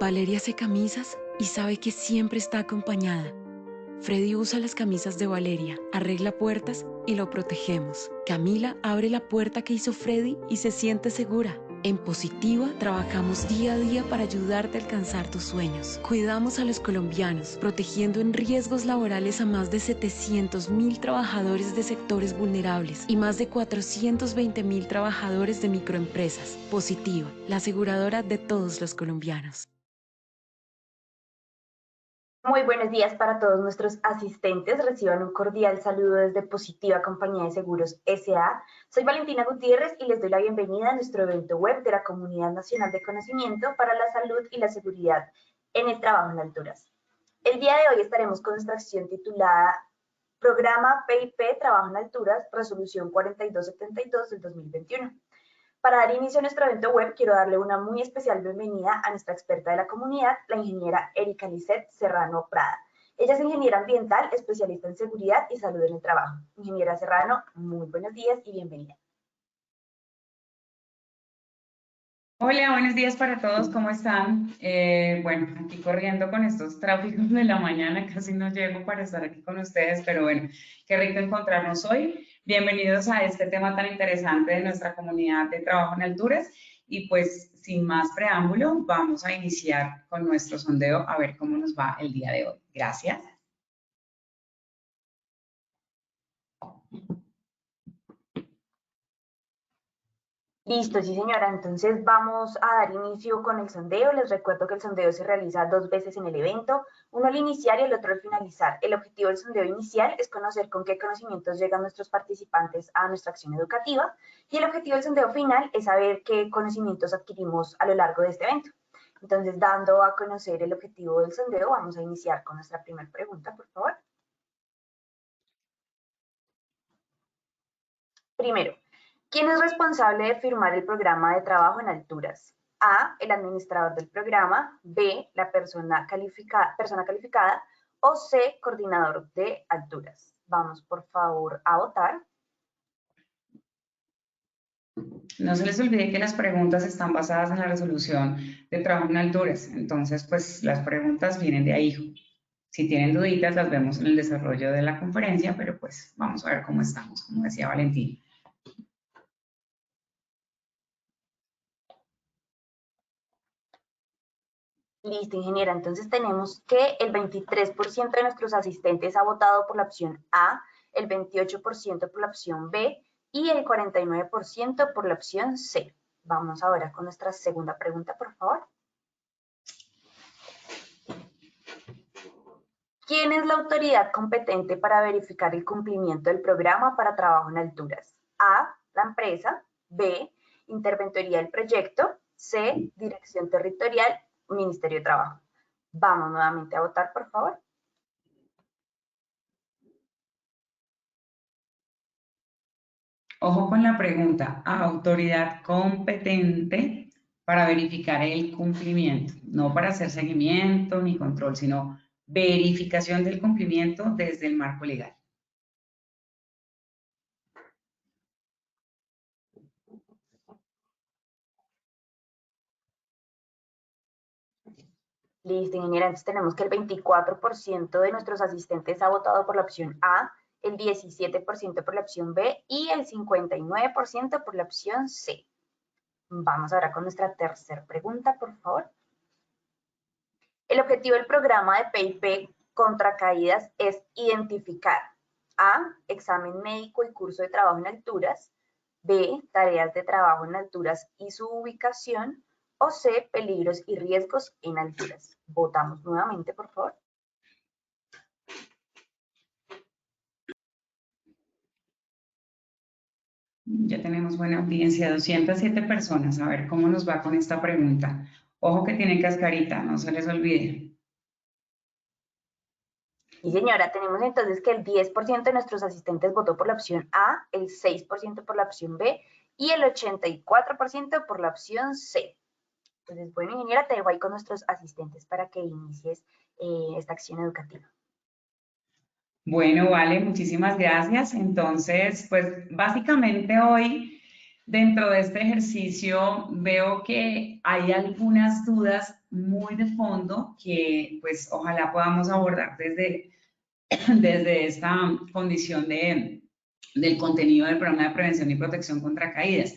Valeria hace camisas y sabe que siempre está acompañada. Freddy usa las camisas de Valeria, arregla puertas y lo protegemos. Camila abre la puerta que hizo Freddy y se siente segura. En Positiva trabajamos día a día para ayudarte a alcanzar tus sueños. Cuidamos a los colombianos, protegiendo en riesgos laborales a más de 700.000 trabajadores de sectores vulnerables y más de 420.000 trabajadores de microempresas. Positiva, la aseguradora de todos los colombianos. Muy buenos días para todos nuestros asistentes. Reciban un cordial saludo desde Positiva Compañía de Seguros S.A. Soy Valentina Gutiérrez y les doy la bienvenida a nuestro evento web de la Comunidad Nacional de Conocimiento para la Salud y la Seguridad en el Trabajo en Alturas. El día de hoy estaremos con nuestra acción titulada Programa PIP Trabajo en Alturas, Resolución 4272 del 2021. Para dar inicio a nuestro evento web, quiero darle una muy especial bienvenida a nuestra experta de la comunidad, la ingeniera Erika Lisset Serrano Prada. Ella es ingeniera ambiental, especialista en seguridad y salud en el trabajo. Ingeniera Serrano, muy buenos días y bienvenida. Hola, buenos días para todos, ¿cómo están? Bueno, aquí corriendo con estos tráficos de la mañana, casi no llego para estar aquí con ustedes, pero bueno, qué rico encontrarnos hoy. Bienvenidos a este tema tan interesante de nuestra comunidad de trabajo en alturas y pues sin más preámbulo, vamos a iniciar con nuestro sondeo a ver cómo nos va el día de hoy. Gracias. Listo, sí señora, entonces vamos a dar inicio con el sondeo. Les recuerdo que el sondeo se realiza 2 veces en el evento, uno al iniciar y el otro al finalizar. El objetivo del sondeo inicial es conocer con qué conocimientos llegan nuestros participantes a nuestra acción educativa y el objetivo del sondeo final es saber qué conocimientos adquirimos a lo largo de este evento. Entonces, dando a conocer el objetivo del sondeo, vamos a iniciar con nuestra primera pregunta, por favor. Primero, ¿quién es responsable de firmar el programa de trabajo en alturas? A, el administrador del programa, B, la persona calificada o C, coordinador de alturas. Vamos, por favor, a votar. No se les olvide que las preguntas están basadas en la resolución de trabajo en alturas, entonces pues las preguntas vienen de ahí. Si tienen duditas las vemos en el desarrollo de la conferencia, pero pues vamos a ver cómo estamos, como decía Valentín. Listo, ingeniera. Entonces tenemos que el 23% de nuestros asistentes ha votado por la opción A, el 28% por la opción B y el 49% por la opción C. Vamos ahora con nuestra segunda pregunta, por favor. ¿Quién es la autoridad competente para verificar el cumplimiento del programa para trabajo en alturas? A, la empresa, B, Interventoría del Proyecto, C, Dirección Territorial, Ministerio de Trabajo. Vamos nuevamente a votar, por favor. Ojo con la pregunta, autoridad competente para verificar el cumplimiento, no para hacer seguimiento ni control, sino verificación del cumplimiento desde el marco legal. Listo, ingeniera. Entonces tenemos que el 24% de nuestros asistentes ha votado por la opción A, el 17% por la opción B y el 59% por la opción C. Vamos ahora con nuestra tercera pregunta, por favor. El objetivo del programa de PIP contra caídas es identificar A, examen médico y curso de trabajo en alturas, B, tareas de trabajo en alturas y su ubicación, o C, peligros y riesgos en alturas. Votamos nuevamente, por favor. Ya tenemos buena audiencia, 207 personas. A ver cómo nos va con esta pregunta. Ojo que tiene cascarita, no se les olvide. Y señora, tenemos entonces que el 10% de nuestros asistentes votó por la opción A, el 6% por la opción B y el 84% por la opción C. Entonces, bueno, ingeniera, te dejo ahí con nuestros asistentes para que inicies esta acción educativa. Bueno, vale, muchísimas gracias. Entonces, pues básicamente hoy Dentro de este ejercicio veo que hay algunas dudas muy de fondo que pues ojalá podamos abordar desde esta condición del contenido del programa de prevención y protección contra caídas.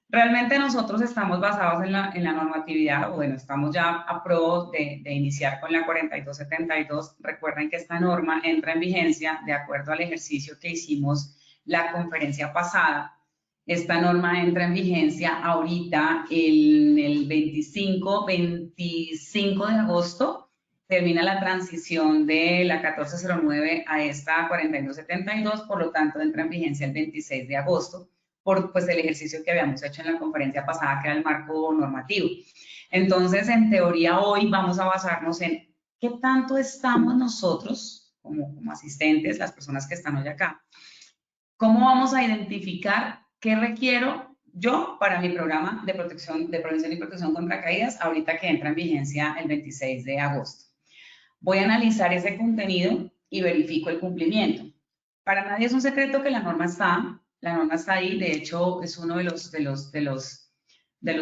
Realmente nosotros estamos basados en la normatividad, o bueno, estamos ya a pro de iniciar con la 4272. Recuerden que esta norma entra en vigencia de acuerdo al ejercicio que hicimos la conferencia pasada. Esta norma entra en vigencia ahorita el 25 de agosto. Termina la transición de la 1409 a esta 4272, por lo tanto entra en vigencia el 26 de agosto por pues, el ejercicio que habíamos hecho en la conferencia pasada, que era el marco normativo. Entonces, en teoría, hoy vamos a basarnos en qué tanto estamos nosotros, como asistentes, las personas que están hoy acá, cómo vamos a identificar qué requiero yo para mi programa de prevención y protección contra caídas, ahorita que entra en vigencia el 26 de agosto. Voy a analizar ese contenido y verifico el cumplimiento. Para nadie es un secreto que la norma está ahí, de hecho es uno de los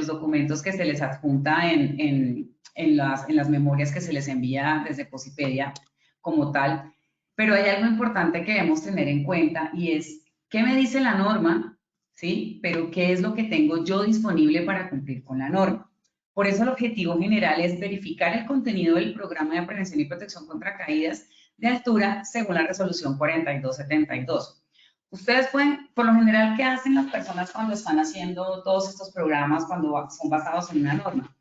documentos que se les adjunta en las memorias que se les envía desde Posipedia como tal, pero hay algo importante que debemos tener en cuenta y es qué me dice la norma, ¿sí? Pero qué es lo que tengo yo disponible para cumplir con la norma. Por eso el objetivo general es verificar el contenido del programa de prevención y protección contra caídas de altura según la resolución 4272. Ustedes pueden, por lo general, ¿qué hacen las personas cuando están haciendo todos estos programas cuando son basados en una norma?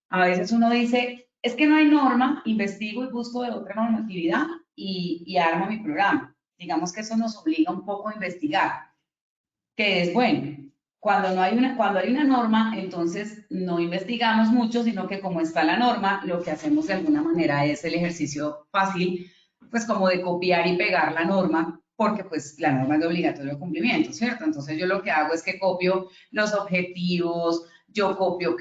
A veces uno dice, es que no hay norma, investigo y busco de otra normatividad y armo mi programa. Digamos que eso nos obliga un poco a investigar, que es bueno. Cuando hay una norma, entonces no investigamos mucho, sino que como está la norma, lo que hacemos de alguna manera es el ejercicio fácil, pues como de copiar y pegar la norma, porque pues la norma es de obligatorio cumplimiento, ¿cierto? Entonces yo lo que hago es que copio los objetivos, yo copio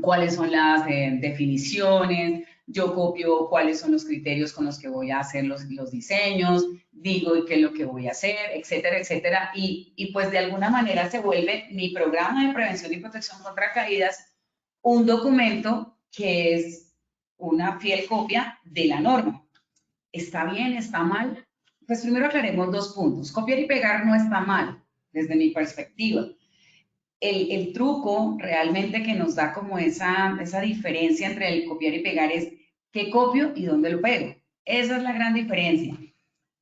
cuáles son las definiciones, yo copio cuáles son los criterios con los que voy a hacer los diseños, digo qué es lo que voy a hacer, etcétera, etcétera. Y pues de alguna manera se vuelve mi programa de prevención y protección contra caídas un documento que es una fiel copia de la norma. ¿Está bien? ¿Está mal? Pues primero aclaremos dos puntos. Copiar y pegar no está mal, desde mi perspectiva. El truco realmente que nos da como esa diferencia entre el copiar y pegar es qué copio y dónde lo pego. Esa es la gran diferencia.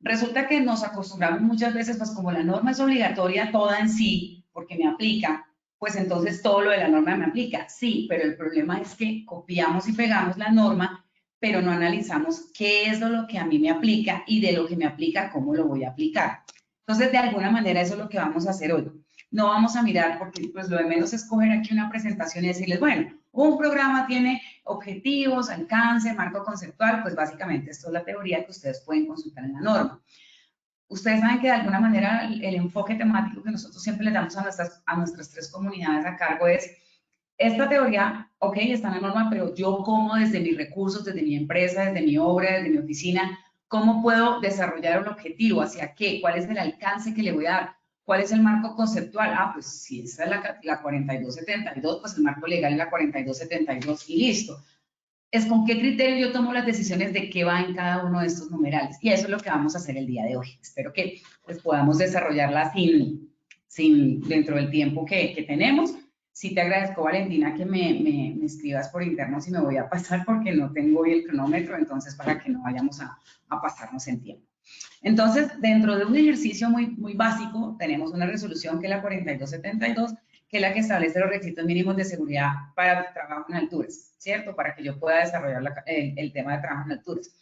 Resulta que nos acostumbramos muchas veces, pues como la norma es obligatoria toda en sí, porque me aplica, pues entonces todo lo de la norma me aplica. Sí, pero el problema es que copiamos y pegamos la norma, pero no analizamos qué es lo que a mí me aplica y de lo que me aplica, cómo lo voy a aplicar. Entonces, de alguna manera, eso es lo que vamos a hacer hoy. No vamos a mirar, porque pues lo de menos es coger aquí una presentación y decirles, bueno, un programa tiene objetivos, alcance, marco conceptual, pues básicamente esto es la teoría que ustedes pueden consultar en la norma. Ustedes saben que de alguna manera el enfoque temático que nosotros siempre le damos a nuestras tres comunidades a cargo es, esta teoría, ok, está en la norma, pero yo cómo desde mis recursos, desde mi empresa, desde mi obra, desde mi oficina, ¿cómo puedo desarrollar un objetivo? ¿Hacia qué? ¿Cuál es el alcance que le voy a dar? ¿Cuál es el marco conceptual? Ah, pues si esa es la 4272, pues el marco legal es la 4272 y listo. Es con qué criterio yo tomo las decisiones de qué va en cada uno de estos numerales. Y eso es lo que vamos a hacer el día de hoy. Espero que pues, podamos desarrollarla dentro del tiempo que tenemos. Sí te agradezco, Valentina, que me escribas por interno si me voy a pasar porque no tengo hoy el cronómetro, entonces para que no vayamos a pasarnos en tiempo. Entonces, dentro de un ejercicio muy básico, tenemos una resolución que es la 4272, que es la que establece los requisitos mínimos de seguridad para el trabajo en alturas, ¿cierto? Para que yo pueda desarrollar el tema de trabajo en alturas.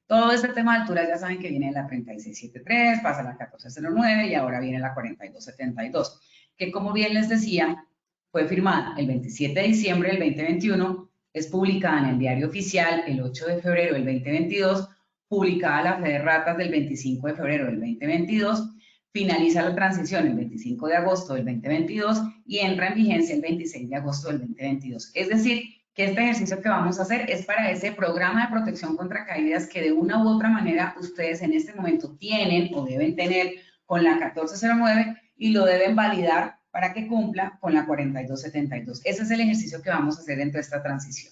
Todo este tema de alturas ya saben que viene de la 3673, pasa a la 1409 y ahora viene la 4272, que como bien les decía, fue firmada el 27 de diciembre del 2021, es publicada en el Diario Oficial el 8 de febrero del 2022, publicada la Fe de Ratas del 25 de febrero del 2022, finaliza la transición el 25 de agosto del 2022 y entra en vigencia el 26 de agosto del 2022. Es decir, que este ejercicio que vamos a hacer es para ese programa de protección contra caídas que de una u otra manera ustedes en este momento tienen o deben tener con la 1409 y lo deben validar para que cumpla con la 4272. Ese es el ejercicio que vamos a hacer dentro de esta transición.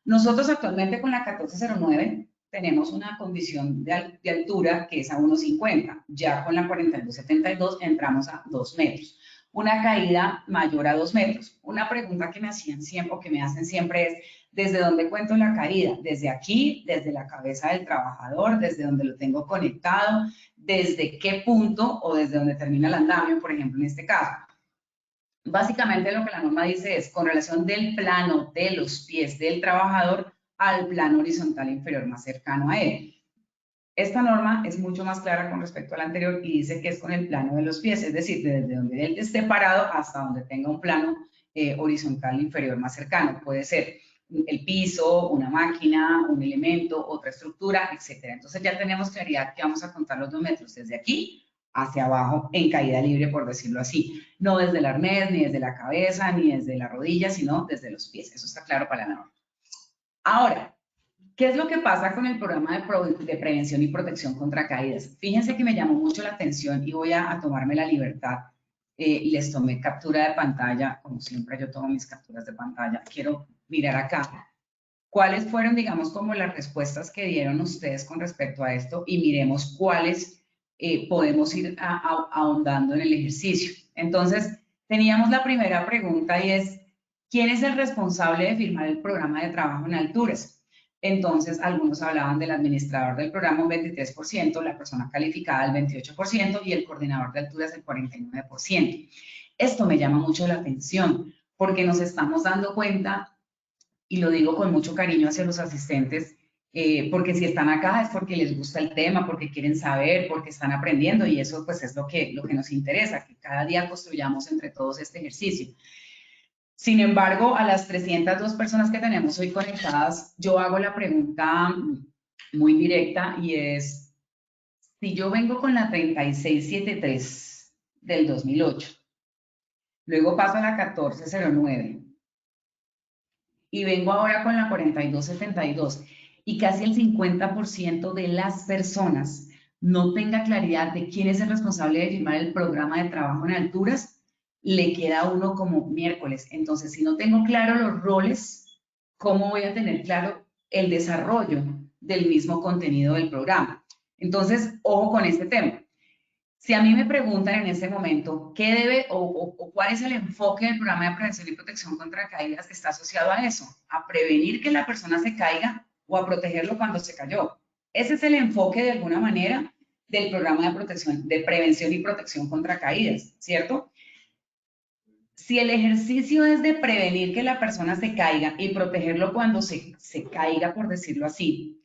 Nosotros actualmente con la 1409 tenemos una condición de altura que es a 1,50. Ya con la 4272 entramos a 2 metros. Una caída mayor a 2 metros. Una pregunta que me hacían siempre, o que me hacen siempre es, ¿desde dónde cuento la caída? ¿Desde aquí? ¿Desde la cabeza del trabajador? ¿Desde donde lo tengo conectado? ¿Desde qué punto? ¿O desde donde termina el andamio, por ejemplo, en este caso? Básicamente lo que la norma dice es con relación del plano de los pies del trabajador al plano horizontal inferior más cercano a él. Esta norma es mucho más clara con respecto a la anterior y dice que es con el plano de los pies, es decir, desde donde él esté parado hasta donde tenga un plano horizontal inferior más cercano. Puede ser el piso, una máquina, un elemento, otra estructura, etc. Entonces ya tenemos claridad que vamos a contar los 2 metros desde aquí hacia abajo en caída libre, por decirlo así. No desde el arnés, ni desde la cabeza, ni desde la rodilla, sino desde los pies. Eso está claro para la norma. Ahora, ¿qué es lo que pasa con el programa de prevención y protección contra caídas? Fíjense que me llamó mucho la atención y voy a tomarme la libertad. Les tomé captura de pantalla, como siempre yo tomo mis capturas de pantalla. Quiero mirar acá. ¿Cuáles fueron, digamos, como las respuestas que dieron ustedes con respecto a esto? Y miremos cuáles podemos ir ahondando en el ejercicio. Entonces, teníamos la primera pregunta y es, ¿quién es el responsable de firmar el programa de trabajo en alturas? Entonces, algunos hablaban del administrador del programa un 23%, la persona calificada el 28% y el coordinador de alturas el 49%. Esto me llama mucho la atención porque nos estamos dando cuenta, y lo digo con mucho cariño hacia los asistentes, porque si están acá es porque les gusta el tema, porque quieren saber, porque están aprendiendo y eso pues es lo que nos interesa, que cada día construyamos entre todos este ejercicio. Sin embargo, a las 302 personas que tenemos hoy conectadas, yo hago la pregunta muy directa y es, si yo vengo con la 3673 del 2008, luego paso a la 1409 y vengo ahora con la 4272 y casi el 50% de las personas no tenga claridad de quién es el responsable de firmar el programa de trabajo en alturas, le queda a uno como miércoles. Entonces, si no tengo claro los roles, ¿cómo voy a tener claro el desarrollo del mismo contenido del programa? Entonces, ojo con este tema. Si a mí me preguntan en este momento qué debe o cuál es el enfoque del programa de prevención y protección contra caídas que está asociado a eso, a prevenir que la persona se caiga o a protegerlo cuando se cayó. Ese es el enfoque de alguna manera del programa de protección, de prevención y protección contra caídas, ¿cierto? Si el ejercicio es de prevenir que la persona se caiga y protegerlo cuando se caiga, por decirlo así,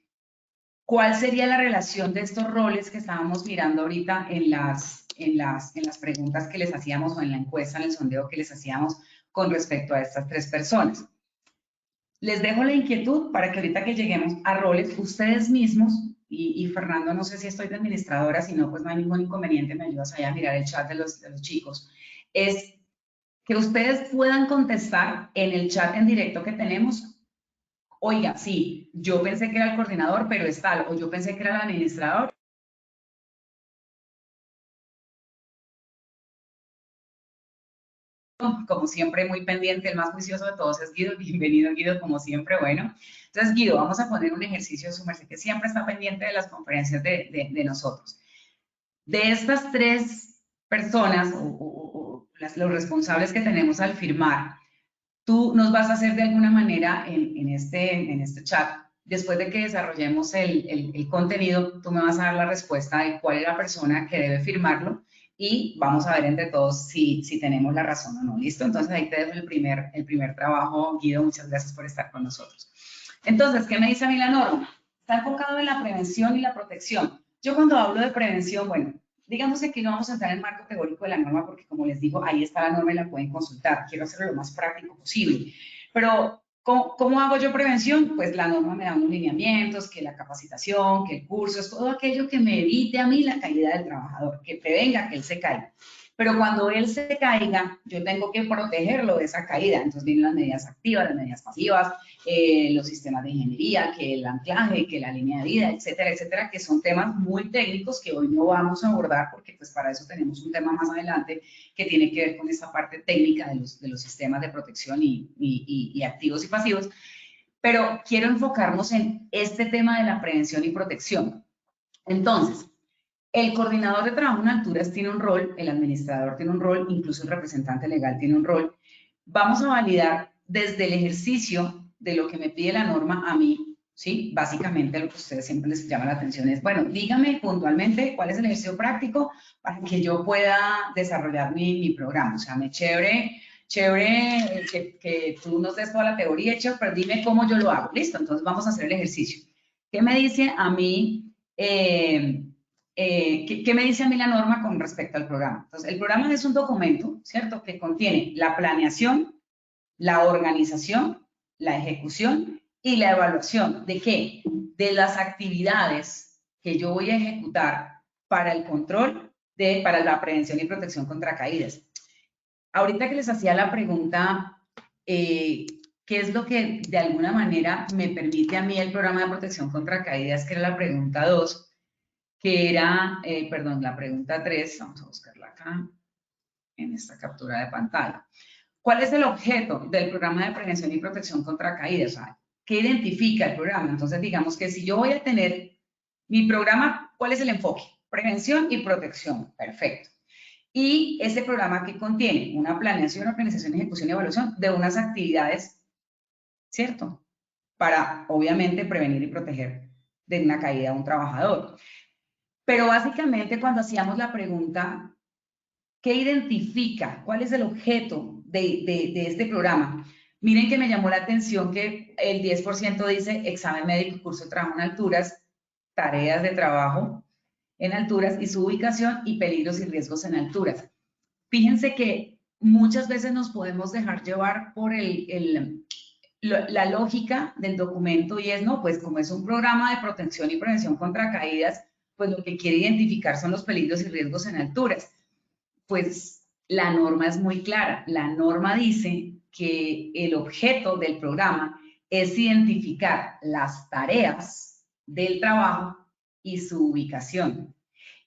¿cuál sería la relación de estos roles que estábamos mirando ahorita en las preguntas que les hacíamos o en la encuesta, en el sondeo que les hacíamos con respecto a estas 3 personas? Les dejo la inquietud para que ahorita que lleguemos a roles, ustedes mismos, y Fernando, no sé si estoy de administradora, si no, pues no hay ningún inconveniente, me ayudas allá a mirar el chat de los chicos, es que ustedes puedan contestar en el chat en directo que tenemos. Oiga, sí, yo pensé que era el coordinador, pero es tal, o yo pensé que era el administrador. Como siempre, muy pendiente, el más juicioso de todos es Guido. Bienvenido, Guido, como siempre. Bueno, entonces, Guido, vamos a poner un ejercicio de su merced que siempre está pendiente de las conferencias de nosotros. De estas 3 personas, los responsables que tenemos al firmar, tú nos vas a hacer de alguna manera en este chat, después de que desarrollemos el contenido, tú me vas a dar la respuesta de cuál es la persona que debe firmarlo y vamos a ver entre todos si tenemos la razón o no. ¿Listo? Entonces ahí te dejo el primer trabajo, Guido. Muchas gracias por estar con nosotros. Entonces, ¿qué me dice a mí la norma? Está enfocado en la prevención y la protección. Yo cuando hablo de prevención, bueno, digamos que aquí no vamos a entrar en el marco teórico de la norma porque, como les digo, ahí está la norma y la pueden consultar. Quiero hacerlo lo más práctico posible. Pero, ¿cómo hago yo prevención? Pues la norma me da unos lineamientos, que la capacitación, que el curso, es todo aquello que me evite a mí la caída del trabajador, que prevenga que él se caiga. Pero cuando él se caiga, yo tengo que protegerlo de esa caída. Entonces vienen las medidas activas, las medidas pasivas, los sistemas de ingeniería, que el anclaje, que la línea de vida, etcétera, etcétera, que son temas muy técnicos que hoy no vamos a abordar porque pues para eso tenemos un tema más adelante que tiene que ver con esta parte técnica de los sistemas de protección y activos y pasivos. Pero quiero enfocarnos en este tema de la prevención y protección. Entonces, el coordinador de trabajo en alturas tiene un rol, el administrador tiene un rol, incluso el representante legal tiene un rol. Vamos a validar desde el ejercicio de lo que me pide la norma a mí, ¿sí? Básicamente lo que a ustedes siempre les llama la atención es, bueno, dígame puntualmente cuál es el ejercicio práctico para que yo pueda desarrollar mi programa. O sea, me chévere que tú nos des toda la teoría, chévere, pero dime cómo yo lo hago. Listo, entonces vamos a hacer el ejercicio. ¿Qué me dice a mí? ¿Qué me dice a mí la norma con respecto al programa? Entonces, el programa es un documento, ¿cierto?, que contiene la planeación, la organización, la ejecución y la evaluación. ¿De qué? De las actividades que yo voy a ejecutar para el control, para la prevención y protección contra caídas. Ahorita que les hacía la pregunta, ¿qué es lo que de alguna manera me permite a mí el programa de protección contra caídas? Que era la pregunta 2. Que era, perdón, la pregunta 3, vamos a buscarla acá, en esta captura de pantalla. ¿Cuál es el objeto del programa de prevención y protección contra caídas? O sea, ¿qué identifica el programa? Entonces, digamos que si yo voy a tener mi programa, ¿cuál es el enfoque? Prevención y protección, perfecto. Y ese programa que contiene una planeación, organización, ejecución y evaluación de unas actividades, ¿cierto? Para, obviamente, prevenir y proteger de una caída a un trabajador. Pero básicamente cuando hacíamos la pregunta, ¿qué identifica? ¿Cuál es el objeto de este programa? Miren que me llamó la atención que el 10% dice examen médico, curso de trabajo en alturas, tareas de trabajo en alturas y su ubicación y peligros y riesgos en alturas. Fíjense que muchas veces nos podemos dejar llevar por la lógica del documento y es, no, pues como es un programa de protección y prevención contra caídas, pues lo que quiere identificar son los peligros y riesgos en alturas. Pues la norma es muy clara. La norma dice que el objeto del programa es identificar las tareas del trabajo y su ubicación.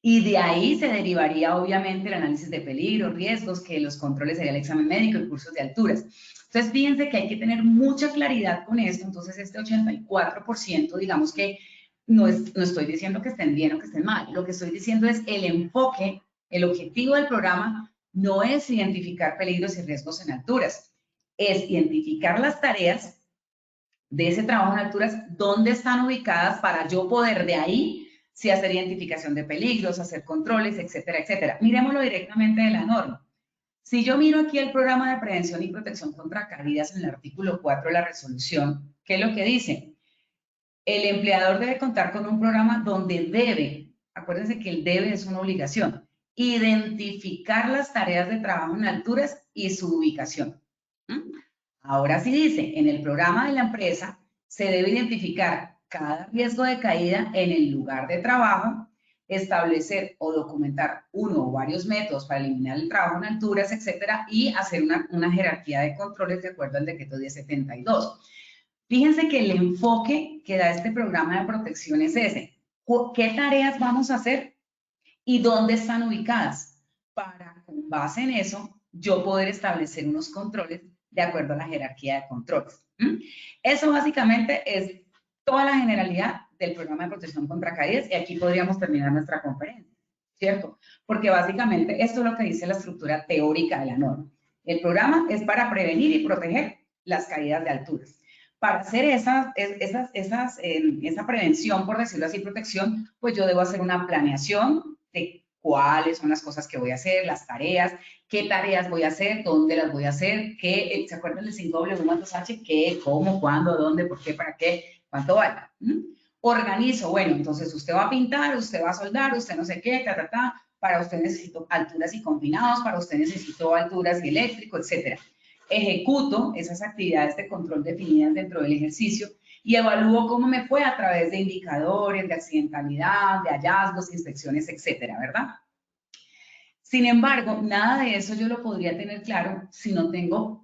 Y de ahí se derivaría obviamente el análisis de peligro, riesgos, que los controles sería el examen médico y cursos de alturas. Entonces, fíjense que hay que tener mucha claridad con esto. Entonces, este 84%, digamos que no estoy diciendo que estén bien o que estén mal. Lo que estoy diciendo es el enfoque, el objetivo del programa no es identificar peligros y riesgos en alturas, es identificar las tareas de ese trabajo en alturas, dónde están ubicadas para yo poder de ahí sí hacer identificación de peligros, hacer controles, etcétera, etcétera. Miremoslo directamente de la norma. Si yo miro aquí el programa de prevención y protección contra caídas en el artículo 4 de la resolución, ¿qué es lo que dice? El empleador debe contar con un programa donde debe, acuérdense que el debe es una obligación, identificar las tareas de trabajo en alturas y su ubicación. Ahora sí dice, en el programa de la empresa se debe identificar cada riesgo de caída en el lugar de trabajo, establecer o documentar uno o varios métodos para eliminar el trabajo en alturas, etcétera, y hacer una jerarquía de controles de acuerdo al decreto 1072. Fíjense que el enfoque que da este programa de protección es ese. ¿Qué tareas vamos a hacer y dónde están ubicadas? Para, con base en eso, yo poder establecer unos controles de acuerdo a la jerarquía de controles. Eso básicamente es toda la generalidad del programa de protección contra caídas y aquí podríamos terminar nuestra conferencia, ¿cierto? Porque básicamente esto es lo que dice la estructura teórica de la norma. El programa es para prevenir y proteger las caídas de alturas. Para hacer esa prevención, por decirlo así, protección, pues yo debo hacer una planeación de cuáles son las cosas que voy a hacer, las tareas, qué tareas voy a hacer, dónde las voy a hacer, qué, ¿se acuerdan del 5W más H? ¿Qué, cómo, cuándo, dónde, por qué, para qué, cuánto vale? Organizo, bueno, entonces usted va a pintar, usted va a soldar, usted no sé qué, para usted necesito alturas y combinados, para usted necesito alturas y eléctrico, etcétera. Ejecuto esas actividades de control definidas dentro del ejercicio y evalúo cómo me fue a través de indicadores, de accidentalidad, de hallazgos, inspecciones, etcétera, ¿verdad? Sin embargo, nada de eso yo lo podría tener claro si no tengo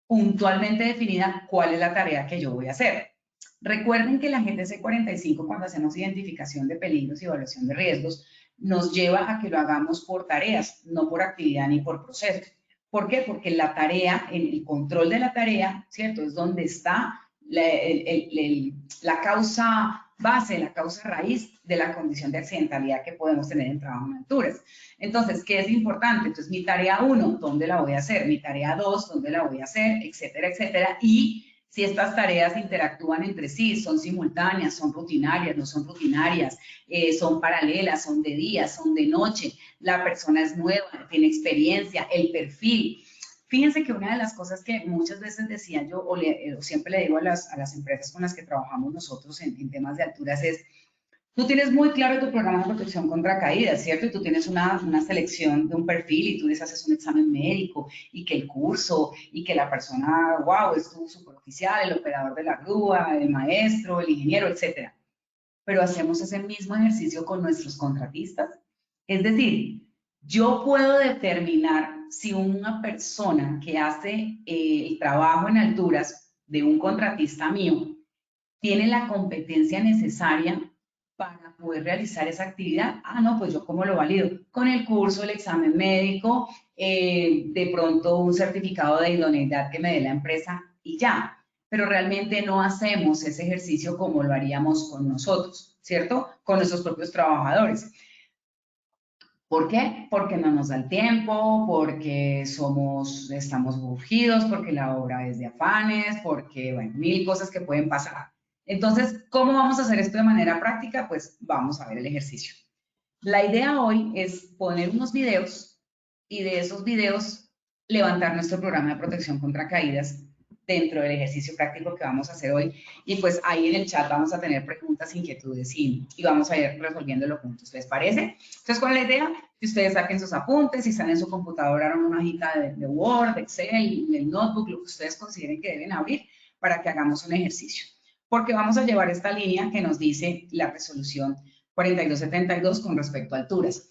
puntualmente definida cuál es la tarea que yo voy a hacer. Recuerden que la GTC 45, cuando hacemos identificación de peligros y evaluación de riesgos, nos lleva a que lo hagamos por tareas, no por actividad ni por proceso. ¿Por qué? Porque la tarea, el control de la tarea, ¿cierto? Es donde está la causa base, la causa raíz de la condición de accidentalidad que podemos tener en trabajo en alturas. Entonces, ¿qué es importante? Entonces, mi tarea 1, ¿dónde la voy a hacer? Mi tarea 2, ¿dónde la voy a hacer? Etcétera, etcétera. Y si estas tareas interactúan entre sí, son simultáneas, son rutinarias, no son rutinarias, son paralelas, son de día, son de noche, la persona es nueva, tiene experiencia, el perfil. Fíjense que una de las cosas que muchas veces decía yo, o siempre le digo a las empresas con las que trabajamos nosotros en temas de alturas es, tú tienes muy claro tu programa de protección contra caídas, ¿cierto? Y tú tienes una selección de un perfil y tú les haces un examen médico y que el curso y que la persona, wow, es tu superoficial, el operador de la grúa, el maestro, el ingeniero, etcétera. Pero hacemos ese mismo ejercicio con nuestros contratistas. Es decir, yo puedo determinar si una persona que hace el trabajo en alturas de un contratista mío tiene la competencia necesaria para poder realizar esa actividad. Ah, no, pues yo cómo lo valido. Con el curso, el examen médico, de pronto un certificado de idoneidad que me dé la empresa y ya. Pero realmente no hacemos ese ejercicio como lo haríamos con nosotros, ¿cierto? Con nuestros propios trabajadores. ¿Por qué? Porque no nos da el tiempo, porque estamos urgidos, porque la obra es de afanes, porque, bueno, mil cosas que pueden pasar. Entonces, ¿cómo vamos a hacer esto de manera práctica? Pues vamos a ver el ejercicio. La idea hoy es poner unos videos y de esos videos levantar nuestro programa de protección contra caídas dentro del ejercicio práctico que vamos a hacer hoy. Y pues ahí en el chat vamos a tener preguntas, inquietudes y vamos a ir resolviéndolo juntos. ¿Les parece? Entonces, con la idea que ustedes saquen sus apuntes, si están en su computadora, abran una hojita de Word, Excel, el notebook, lo que ustedes consideren que deben abrir para que hagamos un ejercicio. Porque vamos a llevar esta línea que nos dice la resolución 4272 con respecto a alturas.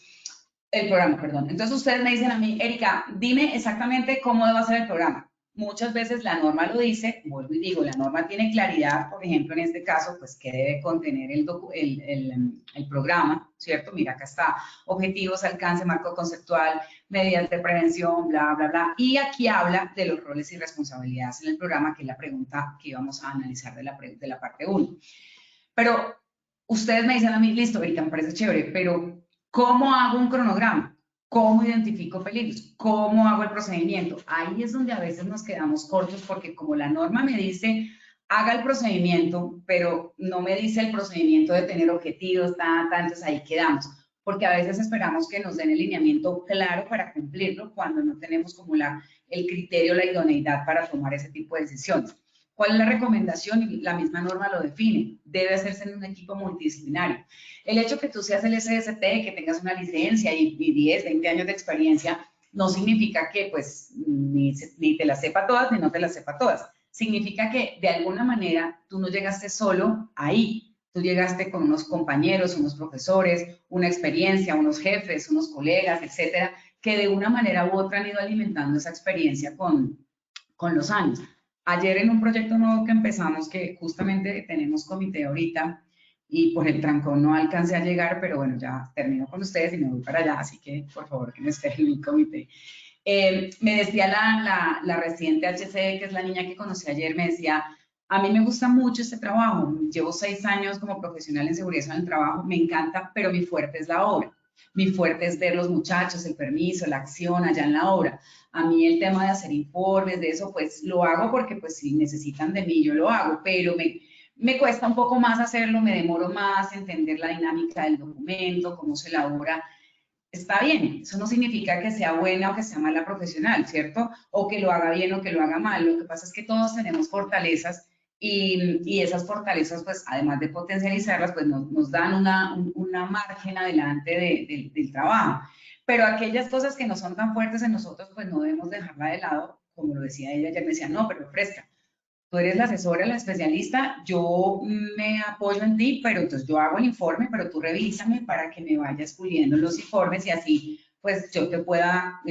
El programa, perdón. Entonces ustedes me dicen a mí, Erika, dime exactamente cómo debo hacer el programa. Muchas veces la norma lo dice, vuelvo y digo, la norma tiene claridad, por ejemplo, en este caso, pues, que debe contener el programa, ¿cierto? Mira, acá está, objetivos, alcance, marco conceptual, medidas de prevención, bla, bla, bla. Y aquí habla de los roles y responsabilidades en el programa, que es la pregunta que íbamos a analizar de la parte 1. Pero ustedes me dicen a mí, listo, Erika, me parece chévere, pero ¿cómo hago un cronograma? ¿Cómo identifico peligros? ¿Cómo hago el procedimiento? Ahí es donde a veces nos quedamos cortos porque como la norma me dice, haga el procedimiento, pero no me dice el procedimiento de tener objetivos, entonces ahí quedamos. Porque a veces esperamos que nos den el lineamiento claro para cumplirlo cuando no tenemos como el criterio, la idoneidad para tomar ese tipo de decisiones. ¿Cuál es la recomendación? Y la misma norma lo define. Debe hacerse en un equipo multidisciplinario. El hecho que tú seas el SST, que tengas una licencia y 10, 20 años de experiencia, no significa que pues ni te las sepa todas ni no te las sepa todas. Significa que de alguna manera tú no llegaste solo ahí. Tú llegaste con unos compañeros, unos profesores, una experiencia, unos jefes, unos colegas, etcétera, que de una manera u otra han ido alimentando esa experiencia con los años. Ayer en un proyecto nuevo que empezamos, que justamente tenemos comité ahorita, y por el trancón no alcancé a llegar, pero bueno, ya termino con ustedes y me voy para allá, así que por favor que me esperen en mi comité. Me decía la residente HCE, que es la niña que conocí ayer, me decía, a mí me gusta mucho este trabajo, llevo 6 años como profesional en seguridad en el trabajo, me encanta, pero mi fuerte es la obra. Mi fuerte es ver los muchachos, el permiso, la acción allá en la obra. A mí el tema de hacer informes, de eso, pues lo hago porque pues si necesitan de mí yo lo hago, pero me cuesta un poco más hacerlo, me demoro más entender la dinámica del documento, cómo se elabora. Está bien, eso no significa que sea buena o que sea mala profesional, ¿cierto? O que lo haga bien o que lo haga mal. Lo que pasa es que todos tenemos fortalezas y esas fortalezas, pues, además de potencializarlas, pues nos dan una margen adelante del trabajo. Pero aquellas cosas que no son tan fuertes en nosotros, pues no debemos dejarla de lado, como lo decía ella, me decía, no, pero fresca. Tú eres la asesora, la especialista, yo me apoyo en ti, pero entonces yo hago el informe, pero tú revísame para que me vayas puliendo los informes y así pues yo pueda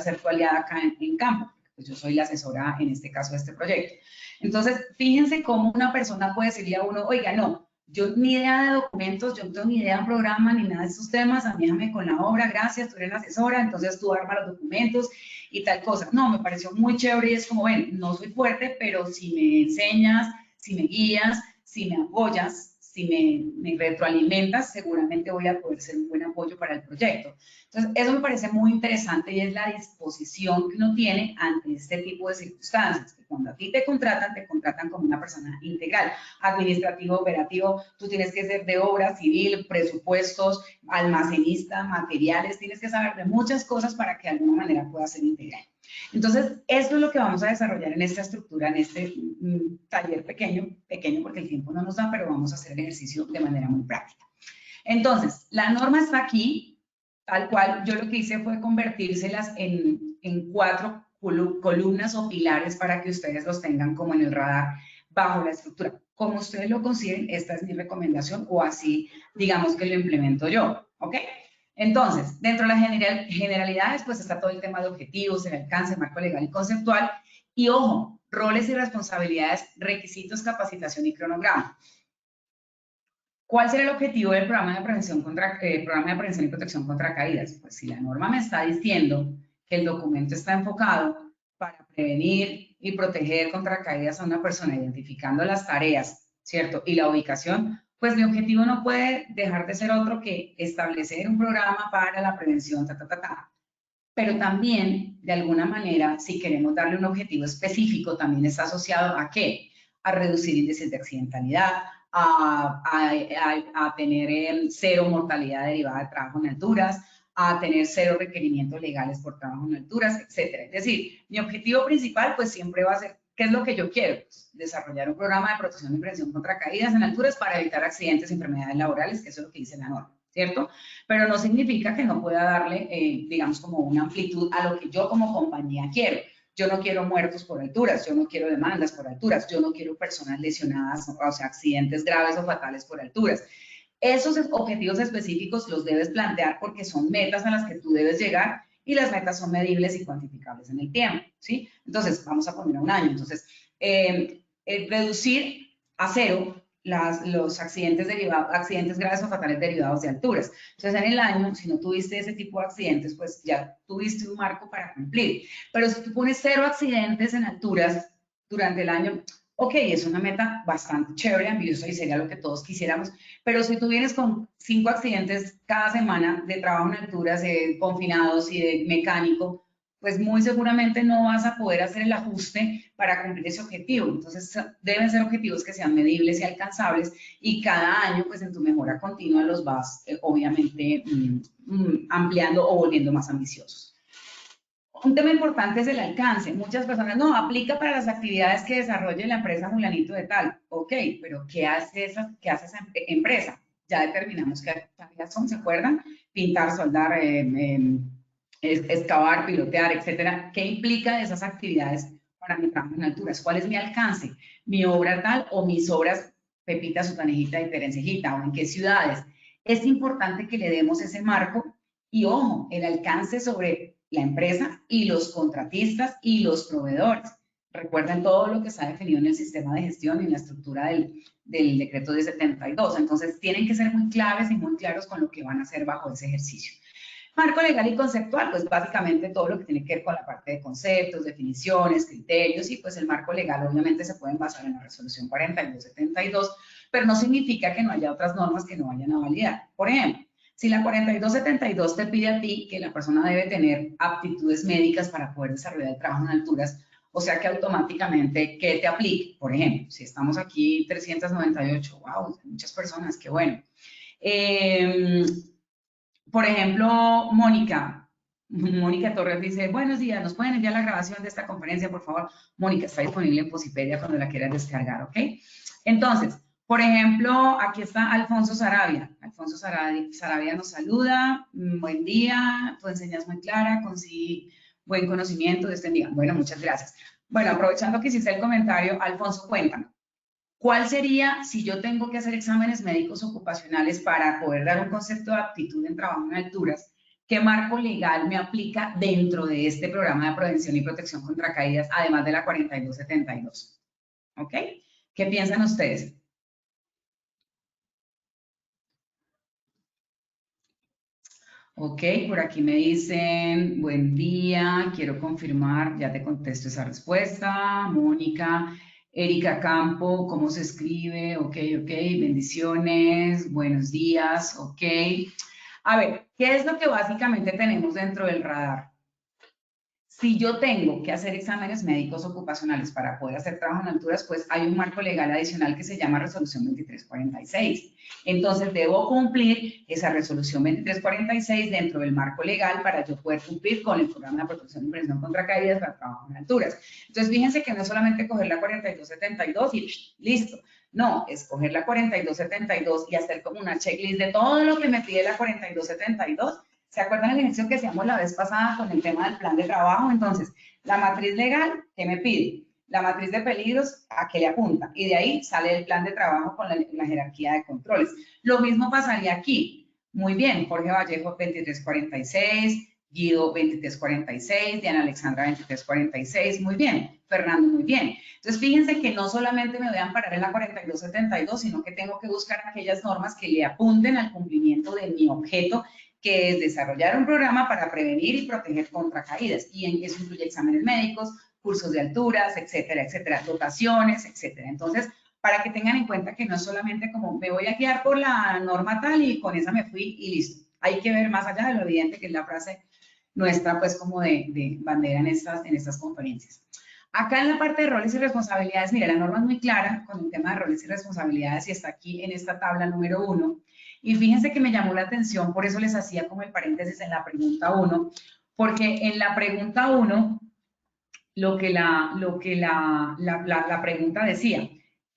ser tu aliada acá en campo. Pues yo soy la asesora en este caso de este proyecto. Entonces, fíjense cómo una persona puede decirle a uno, oiga, no, yo ni idea de documentos, yo no tengo ni idea de un programa, ni nada de estos temas, a mí déjame con la obra, gracias, tú eres la asesora, entonces tú arma los documentos y tal cosa. No, me pareció muy chévere y es como, ven, no soy fuerte, pero si me enseñas, si me guías, si me apoyas, si me retroalimentas, seguramente voy a poder ser un buen apoyo para el proyecto. Entonces, eso me parece muy interesante y es la disposición que uno tiene ante este tipo de circunstancias, que cuando a ti te contratan como una persona integral, administrativo, operativo, tú tienes que ser de obra civil, presupuestos, almacenista, materiales, tienes que saber de muchas cosas para que de alguna manera puedas ser integral. Entonces, esto es lo que vamos a desarrollar en esta estructura, en este taller pequeño porque el tiempo no nos da, pero vamos a hacer el ejercicio de manera muy práctica. Entonces, la norma está aquí, tal cual. Yo lo que hice fue convertírselas en 4 columnas o pilares para que ustedes los tengan como en el radar bajo la estructura. Como ustedes lo consideren, esta es mi recomendación o así, digamos que lo implemento yo, ¿ok? Entonces, dentro de las generalidades, pues está todo el tema de objetivos, el alcance, marco legal y conceptual. Y ojo, roles y responsabilidades, requisitos, capacitación y cronograma. ¿Cuál será el objetivo del programa de prevención y protección contra caídas? Pues si la norma me está diciendo que el documento está enfocado para prevenir y proteger contra caídas a una persona, identificando las tareas, ¿cierto? Y la ubicación, pues mi objetivo no puede dejar de ser otro que establecer un programa para la prevención, Pero también, de alguna manera, si queremos darle un objetivo específico, también está asociado ¿a qué? A reducir índices de accidentalidad, a tener cero mortalidad derivada de trabajo en alturas, a tener cero requerimientos legales por trabajo en alturas, etcétera. Es decir, mi objetivo principal pues siempre va a ser, ¿qué es lo que yo quiero? Pues, desarrollar un programa de protección y prevención contra caídas en alturas para evitar accidentes y enfermedades laborales, que eso es lo que dice la norma, ¿cierto? Pero no significa que no pueda darle, digamos, como una amplitud a lo que yo como compañía quiero. Yo no quiero muertos por alturas, yo no quiero demandas por alturas, yo no quiero personas lesionadas, o sea, accidentes graves o fatales por alturas. Esos objetivos específicos los debes plantear porque son metas a las que tú debes llegar y las metas son medibles y cuantificables en el tiempo, ¿sí? Entonces, vamos a poner a un año. Entonces, reducir a cero los accidentes graves o fatales derivados de alturas. Entonces, en el año, si no tuviste ese tipo de accidentes, pues ya tuviste un marco para cumplir. Pero si tú pones 0 accidentes en alturas durante el año, ok, es una meta bastante chévere, ambiciosa y sería lo que todos quisiéramos, pero si tú vienes con 5 accidentes cada semana de trabajo en alturas, de confinados y de mecánico, pues muy seguramente no vas a poder hacer el ajuste para cumplir ese objetivo. Entonces, deben ser objetivos que sean medibles y alcanzables y cada año, pues en tu mejora continua los vas, obviamente, ampliando o volviendo más ambiciosos. Un tema importante es el alcance. Muchas personas, no, aplica para las actividades que desarrolle la empresa fulanito de tal. Ok, pero ¿qué hace esa empresa? Ya determinamos qué tareas son, ¿se acuerdan? Pintar, soldar, excavar, pilotear, etcétera. ¿Qué implica esas actividades para mi trabajo en alturas? ¿Cuál es mi alcance? ¿Mi obra tal o mis obras Pepita, Sutanejita y Terencejita? ¿O en qué ciudades? Es importante que le demos ese marco y, ojo, el alcance sobre la empresa y los contratistas y los proveedores. Recuerden todo lo que está definido en el sistema de gestión y en la estructura del decreto de 72. Entonces, tienen que ser muy claves y muy claros con lo que van a hacer bajo ese ejercicio. Marco legal y conceptual, pues básicamente todo lo que tiene que ver con la parte de conceptos, definiciones, criterios y pues el marco legal obviamente se pueden basar en la resolución 4272, pero no significa que no haya otras normas que no vayan a validar. Por ejemplo, si la 4272 te pide a ti que la persona debe tener aptitudes médicas para poder desarrollar el trabajo en alturas, o sea que automáticamente, ¿qué te aplique? Por ejemplo, si estamos aquí 398, wow, muchas personas, qué bueno. Por ejemplo, Mónica Torres dice, buenos días, ¿nos pueden enviar la grabación de esta conferencia, por favor? Mónica, está disponible en Posipedia cuando la quieras descargar, ¿ok? Entonces, por ejemplo, aquí está Alfonso Sarabia. Alfonso Sarabia nos saluda. Buen día, tu enseñanza es muy clara, consigue buen conocimiento de este día. Bueno, muchas gracias. Bueno, aprovechando que hiciste el comentario, Alfonso, cuéntame. ¿Cuál sería, si yo tengo que hacer exámenes médicos ocupacionales para poder dar un concepto de aptitud en trabajo en alturas, ¿Qué marco legal me aplica dentro de este programa de prevención y protección contra caídas, además de la 4272? ¿Ok? ¿Qué piensan ustedes? Ok, por aquí me dicen, buen día, quiero confirmar, ya te contesto esa respuesta. Mónica, Erika Campo, ¿cómo se escribe? Ok, bendiciones, buenos días, ok. A ver, ¿qué es lo que básicamente tenemos dentro del radar? Si yo tengo que hacer exámenes médicos ocupacionales para poder hacer trabajo en alturas, pues hay un marco legal adicional que se llama Resolución 2346. Entonces, debo cumplir esa Resolución 2346 dentro del marco legal para yo poder cumplir con el programa de protección y prevención contra caídas para trabajo en alturas. Entonces, fíjense que no es solamente coger la 4272 y listo. No, es coger la 4272 y hacer como una checklist de todo lo que me pide la 4272. ¿Se acuerdan el ejercicio que hacíamos la vez pasada con el tema del plan de trabajo? Entonces, la matriz legal, ¿qué me pide? La matriz de peligros, ¿a qué le apunta? Y de ahí sale el plan de trabajo con la jerarquía de controles. Lo mismo pasaría aquí. Muy bien, Jorge Vallejo 2346, Guido 2346, Diana Alexandra 2346, muy bien. Fernando, muy bien. Entonces, fíjense que no solamente me voy a amparar en la 4272, sino que tengo que buscar aquellas normas que le apunten al cumplimiento de mi objeto, que es desarrollar un programa para prevenir y proteger contra caídas. Y eso incluye exámenes médicos, cursos de alturas, etcétera, etcétera, dotaciones, etcétera. Entonces, para que tengan en cuenta que no es solamente como me voy a guiar por la norma tal y con esa me fui y listo. Hay que ver más allá de lo evidente que es la frase nuestra, pues, como de bandera en estas conferencias. Acá en la parte de roles y responsabilidades, mira, la norma es muy clara con el tema de roles y responsabilidades y está aquí en esta tabla número 1. Y fíjense que me llamó la atención, por eso les hacía como el paréntesis en la pregunta 1, porque en la pregunta 1, lo que la pregunta decía,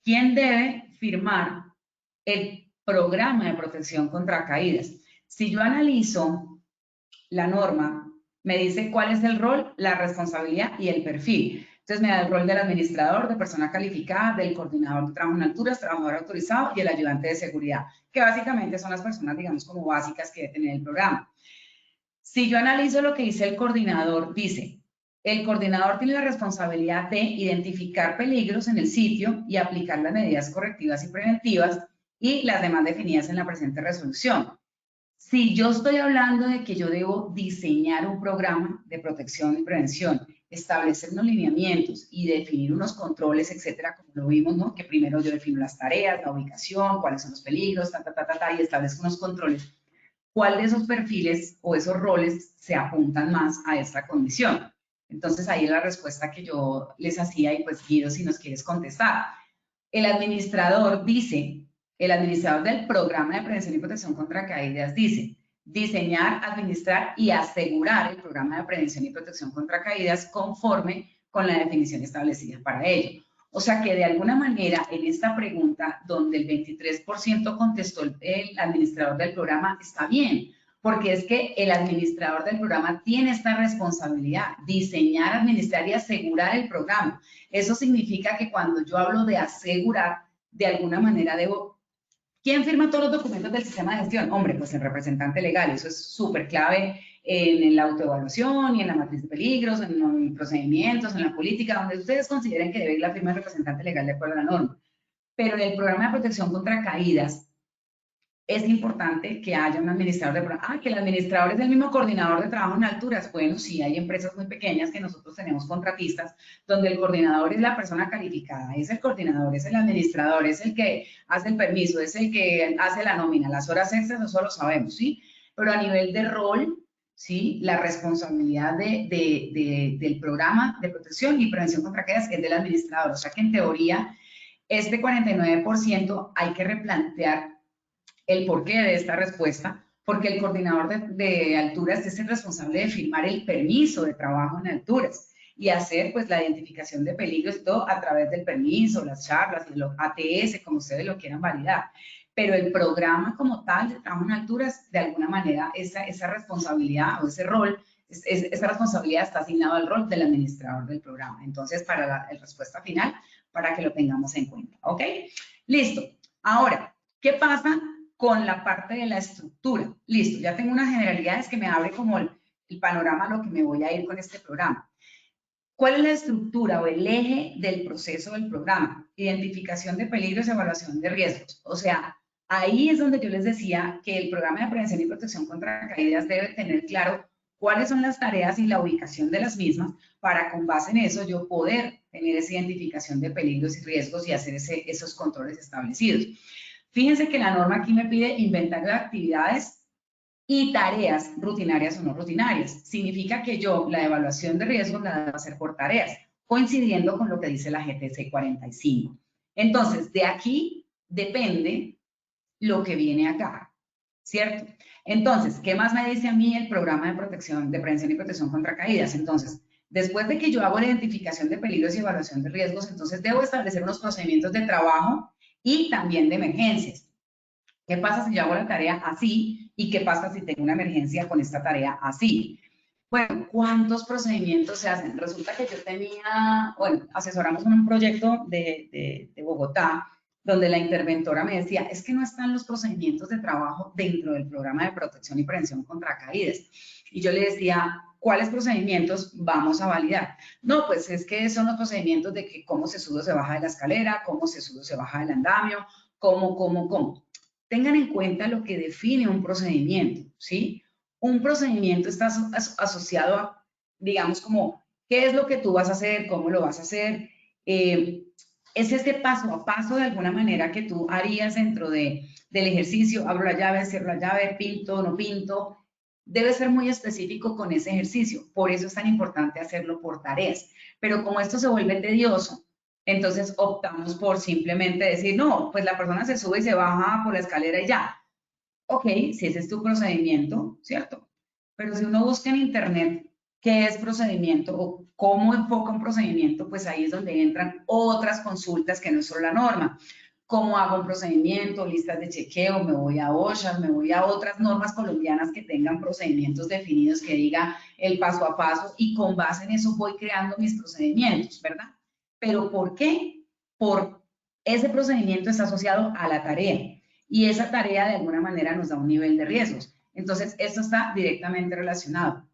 ¿quién debe firmar el programa de protección contra caídas? Si yo analizo la norma, me dice cuál es el rol, la responsabilidad y el perfil. Entonces me da el rol del administrador, de persona calificada, del coordinador de trabajo en alturas, trabajador autorizado y el ayudante de seguridad, que básicamente son las personas, digamos, como básicas que debe tener el programa. Si yo analizo lo que dice el coordinador, dice, el coordinador tiene la responsabilidad de identificar peligros en el sitio y aplicar las medidas correctivas y preventivas y las demás definidas en la presente resolución. Si yo estoy hablando de que yo debo diseñar un programa de protección y prevención, establecer unos lineamientos y definir unos controles, etcétera, como lo vimos, ¿no? Que primero yo defino las tareas, la ubicación, cuáles son los peligros, y establezco unos controles. ¿Cuál de esos perfiles o esos roles se apuntan más a esta condición? Entonces, ahí es la respuesta que yo les hacía y pues Guido, si nos quieres contestar. El administrador dice, el administrador del programa de prevención y protección contra caídas dice, diseñar, administrar y asegurar el programa de prevención y protección contra caídas conforme con la definición establecida para ello. O sea que de alguna manera en esta pregunta donde el 23% contestó el administrador del programa está bien, porque es que el administrador del programa tiene esta responsabilidad, diseñar, administrar y asegurar el programa. Eso significa que cuando yo hablo de asegurar, de alguna manera debo... ¿Quién firma todos los documentos del sistema de gestión? Hombre, pues el representante legal, eso es súper clave en la autoevaluación y en la matriz de peligros, en los procedimientos, en la política, donde ustedes consideren que debe ir la firma del representante legal de acuerdo a la norma. Pero en el programa de protección contra caídas, es importante que haya un administrador de programa. Ah, que el administrador es el mismo coordinador de trabajo en alturas. Bueno, sí, hay empresas muy pequeñas que nosotros tenemos contratistas, donde el coordinador es la persona calificada, es el coordinador, es el administrador, es el que hace el permiso, es el que hace la nómina, las horas extras, eso lo sabemos, ¿sí? Pero a nivel de rol, ¿sí? La responsabilidad del programa de protección y prevención contra caídas es del administrador. O sea que en teoría, este 49% hay que replantear el porqué de esta respuesta, porque el coordinador de alturas es el responsable de firmar el permiso de trabajo en alturas y hacer pues la identificación de peligros y todo a través del permiso, las charlas y los ATS, como ustedes lo quieran validar. Pero el programa como tal de trabajo en alturas, de alguna manera, esa responsabilidad o ese rol, esa responsabilidad está asignada al rol del administrador del programa. Entonces, para la respuesta final, para que lo tengamos en cuenta, ¿ok? Listo. Ahora, ¿qué pasa con la parte de la estructura. Listo, ya tengo unas generalidades que me abre como el panorama a lo que me voy a ir con este programa. ¿Cuál es la estructura o el eje del proceso del programa? Identificación de peligros y evaluación de riesgos. O sea, ahí es donde yo les decía que el programa de prevención y protección contra caídas debe tener claro cuáles son las tareas y la ubicación de las mismas para con base en eso yo poder tener esa identificación de peligros y riesgos y hacer esos controles establecidos. Fíjense que la norma aquí me pide inventario de actividades y tareas rutinarias o no rutinarias. Significa que yo la evaluación de riesgos la debo hacer por tareas, coincidiendo con lo que dice la GTC 45. Entonces, de aquí depende lo que viene acá, ¿cierto? Entonces, ¿qué más me dice a mí el programa de protección, de prevención y protección contra caídas? Entonces, después de que yo hago la identificación de peligros y evaluación de riesgos, entonces debo establecer unos procedimientos de trabajo y también de emergencias. ¿Qué pasa si yo hago la tarea así? ¿Y qué pasa si tengo una emergencia con esta tarea así? Bueno, ¿cuántos procedimientos se hacen? Resulta que yo tenía, bueno, asesoramos en un proyecto de Bogotá, donde la interventora me decía, es que no están los procedimientos de trabajo dentro del programa de protección y prevención contra caídas. Y yo le decía, ¿cuáles procedimientos vamos a validar? No, pues es que son los procedimientos de que cómo se sube o se baja de la escalera, cómo se sube o se baja del andamio, cómo. Tengan en cuenta lo que define un procedimiento, ¿sí? Un procedimiento está asociado a, digamos, como, ¿qué es lo que tú vas a hacer? ¿Cómo lo vas a hacer? Es este paso a paso, de alguna manera, que tú harías dentro del ejercicio. Abro la llave, cierro la llave, pinto, no pinto. Debe ser muy específico con ese ejercicio. Por eso es tan importante hacerlo por tareas. Pero como esto se vuelve tedioso, entonces optamos por simplemente decir, no, pues la persona se sube y se baja por la escalera y ya. Ok, si ese es tu procedimiento, ¿cierto? Pero si uno busca en internet qué es procedimiento o cómo enfoca un procedimiento, pues ahí es donde entran otras consultas que no es solo la norma. ¿Cómo hago un procedimiento? Listas de chequeo, me voy a OSHA, me voy a otras normas colombianas que tengan procedimientos definidos, que diga el paso a paso, y con base en eso voy creando mis procedimientos, ¿verdad? ¿Pero por qué? Por ese procedimiento está asociado a la tarea y esa tarea de alguna manera nos da un nivel de riesgos. Entonces, esto está directamente relacionado.